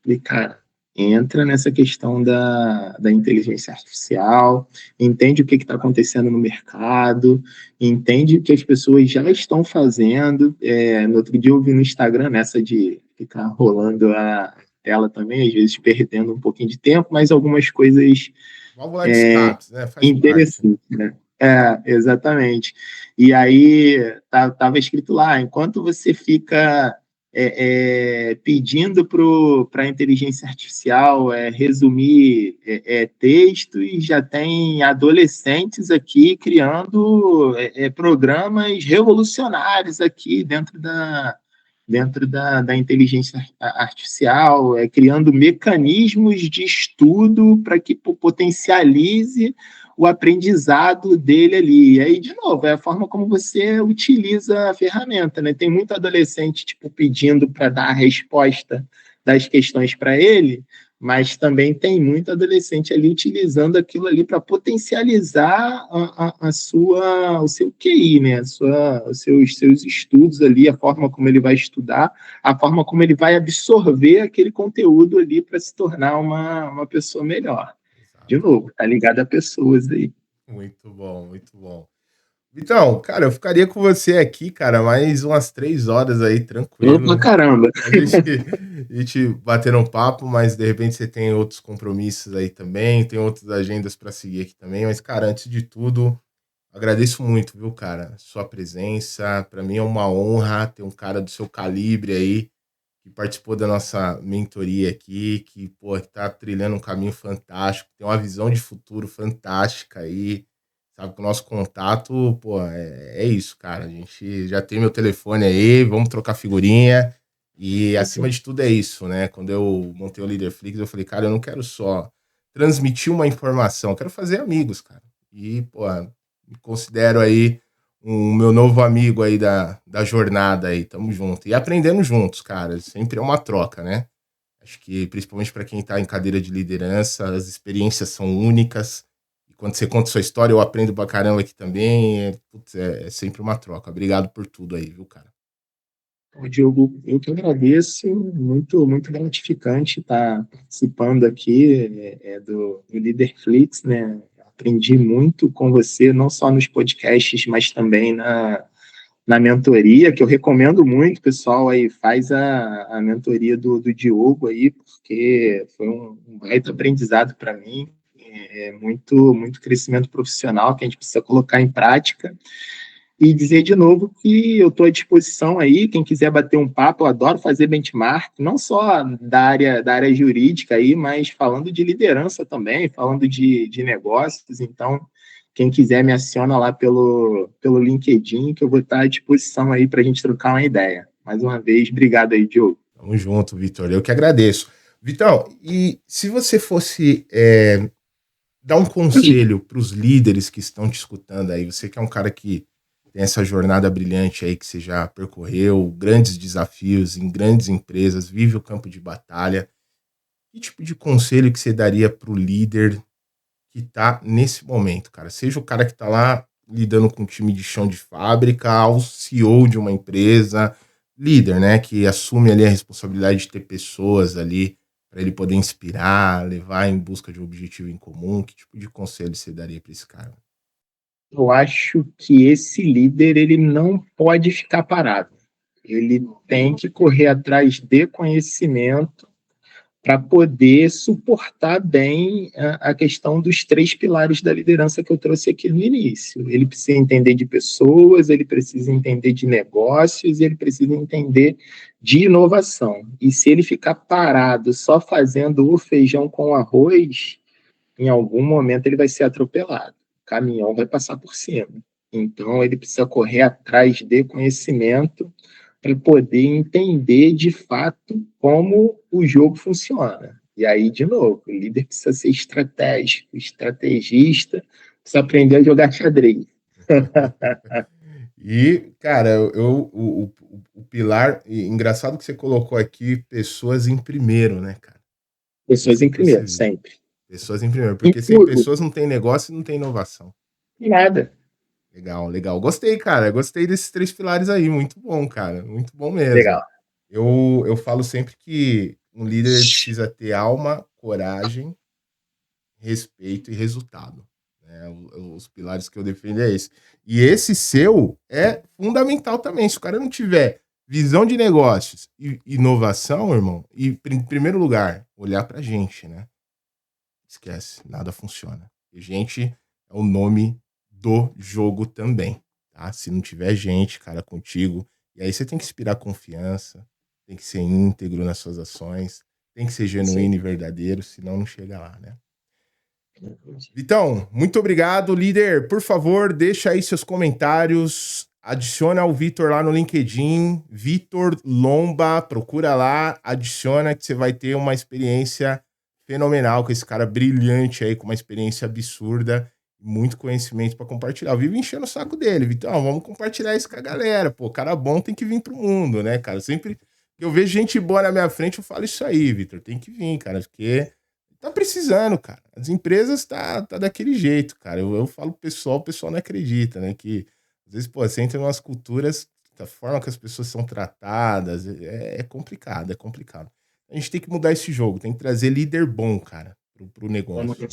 falei, cara, entra nessa questão da inteligência artificial, entende o que está acontecendo no mercado, entende o que as pessoas já estão fazendo. No outro dia eu vi no Instagram nessa de ficar rolando a tela também, às vezes perdendo um pouquinho de tempo, mas algumas coisas Válvula de escape, né? Faz parte. interessantes, né? Exatamente. E aí tava escrito lá, enquanto você fica pedindo para a inteligência artificial resumir textos, já tem adolescentes aqui criando programas revolucionários aqui dentro da inteligência artificial, criando mecanismos de estudo para que potencialize o aprendizado dele ali. E aí, de novo, é a forma como você utiliza a ferramenta, né? Tem muito adolescente tipo pedindo para dar a resposta das questões para ele, mas também tem muito adolescente ali utilizando aquilo ali para potencializar o seu QI, né? Os seus estudos ali, a forma como ele vai estudar, a forma como ele vai absorver aquele conteúdo ali para se tornar uma pessoa melhor. De Exato. novo, tá ligado a pessoas aí. Muito bom, muito bom. Então, cara, eu ficaria com você aqui, cara, mais umas 3 horas aí, Opa, tranquilo. caramba. A gente bater um papo, mas de repente você tem outros compromissos aí também, tem outras agendas para seguir aqui também. Mas, cara, antes de tudo, agradeço muito, viu, cara? Sua presença. Para mim é uma honra ter um cara do seu calibre aí, que participou da nossa mentoria aqui, que, pô, tá trilhando um caminho fantástico, tem uma visão de futuro fantástica aí, sabe? Com o nosso contato, pô, é isso, cara. A gente já tem meu telefone aí, vamos trocar figurinha. E acima de tudo é isso, né? Quando eu montei o Leaderflix, eu falei, cara, eu não quero só transmitir uma informação, eu quero fazer amigos, cara. E, pô, me considero aí um meu novo amigo aí da jornada aí, tamo junto. E aprendendo juntos, cara, sempre é uma troca, né? Acho que principalmente para quem tá em cadeira de liderança, as experiências são únicas. E quando você conta sua história, eu aprendo pra caramba aqui também. Putz, é sempre uma troca. Obrigado por tudo aí, viu, cara? Diogo, eu que agradeço, muito, muito gratificante estar participando aqui do Leaderflix, né? Aprendi muito com você, não só nos podcasts, mas também na mentoria, que eu recomendo muito, pessoal, aí faz a mentoria do Diogo aí, porque foi um baita aprendizado para mim, muito, muito crescimento profissional que a gente precisa colocar em prática. E dizer de novo que eu estou à disposição aí, quem quiser bater um papo, eu adoro fazer benchmark, não só da área jurídica aí, mas falando de liderança também, falando de negócios. Então, quem quiser me aciona lá pelo LinkedIn, que eu vou estar à disposição aí para a gente trocar uma ideia. Mais uma vez, obrigado aí, Diogo. Tamo junto, Vitor. Eu que agradeço. Vitão, e se você fosse dar um conselho para os líderes que estão te escutando aí, você que é um cara que tem essa jornada brilhante aí que você já percorreu, grandes desafios em grandes empresas, vive o campo de batalha. Que tipo de conselho que você daria para o líder que está nesse momento, cara? Seja o cara que está lá lidando com um time de chão de fábrica, ao CEO de uma empresa, líder, né, que assume ali a responsabilidade de ter pessoas ali para ele poder inspirar, levar em busca de um objetivo em comum. Que tipo de conselho você daria para esse cara? Eu acho que esse líder ele não pode ficar parado. Ele tem que correr atrás de conhecimento para poder suportar bem a questão dos 3 pilares da liderança que eu trouxe aqui no início. Ele precisa entender de pessoas, ele precisa entender de negócios, ele precisa entender de inovação. E se ele ficar parado só fazendo o feijão com arroz, em algum momento ele vai ser atropelado. O caminhão vai passar por cima. Então, ele precisa correr atrás de conhecimento para poder entender de fato como o jogo funciona. E aí, de novo, o líder precisa ser estratégico, estrategista, precisa aprender a jogar xadrez. E, cara, o pilar, engraçado que você colocou aqui pessoas em primeiro, né, cara? Pessoas em primeiro, sempre. Pessoas em primeiro, porque sem pessoas não tem negócio e não tem inovação. Nada. Legal, legal. Gostei, cara. Gostei desses 3 pilares aí. Muito bom, cara. Muito bom mesmo. Legal. Eu falo sempre que um líder precisa ter alma, coragem, respeito e resultado. Né? Os pilares que eu defendo é esse. E esse seu é fundamental também. Se o cara não tiver visão de negócios e inovação, irmão, e em primeiro lugar, olhar pra gente, né? Esquece, nada funciona. E gente é o nome do jogo também, tá? Se não tiver gente, cara, contigo, e aí você tem que inspirar confiança, tem que ser íntegro nas suas ações, tem que ser genuíno e verdadeiro, senão não chega lá, né? Vitão, muito obrigado, líder. Por favor, deixa aí seus comentários, adiciona o Vitor lá no LinkedIn, Vitor Lomba, procura lá, adiciona que você vai ter uma experiência fenomenal com esse cara brilhante aí, com uma experiência absurda, muito conhecimento para compartilhar. Eu vivo enchendo o saco dele, Vitão, vamos compartilhar isso com a galera, pô, cara bom tem que vir pro mundo, né, cara? Sempre que eu vejo gente boa na minha frente, eu falo isso aí, Vitor, tem que vir, cara, porque tá precisando, cara. As empresas tá daquele jeito, cara. Eu falo pro pessoal, o pessoal não acredita, né, que às vezes, pô, você entra em umas culturas, da forma que as pessoas são tratadas, é complicado, é complicado. A gente tem que mudar esse jogo, tem que trazer líder bom, cara, pro negócio. Né?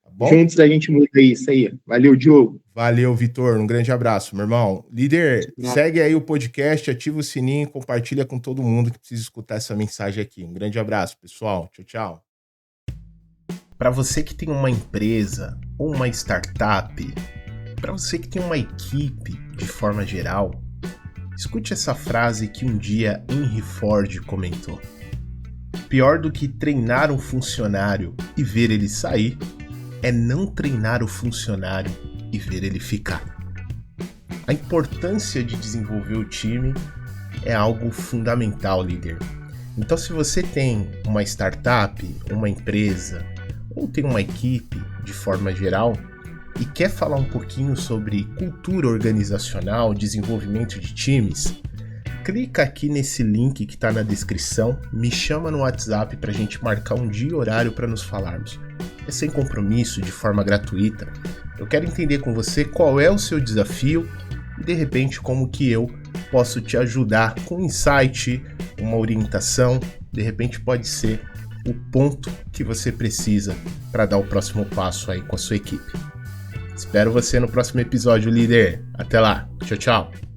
Tá bom? Juntos a gente muda isso aí. Valeu, Diogo. Valeu, Vitor. Um grande abraço, meu irmão. Líder, segue aí o podcast, ativa o sininho, compartilha com todo mundo que precisa escutar essa mensagem aqui. Um grande abraço, pessoal. Tchau, tchau. Para você que tem uma empresa ou uma startup, para você que tem uma equipe de forma geral, escute essa frase que um dia Henry Ford comentou. Pior do que treinar um funcionário e ver ele sair, é não treinar o funcionário e ver ele ficar. A importância de desenvolver o time é algo fundamental, líder. Então, se você tem uma startup, uma empresa, ou tem uma equipe de forma geral, e quer falar um pouquinho sobre cultura organizacional, desenvolvimento de times, clica aqui nesse link que está na descrição, me chama no WhatsApp para a gente marcar um dia e horário para nos falarmos. É sem compromisso, de forma gratuita. Eu quero entender com você qual é o seu desafio e, de repente, como que eu posso te ajudar com um insight, uma orientação. De repente pode ser o ponto que você precisa para dar o próximo passo aí com a sua equipe. Espero você no próximo episódio, líder. Até lá. Tchau, tchau.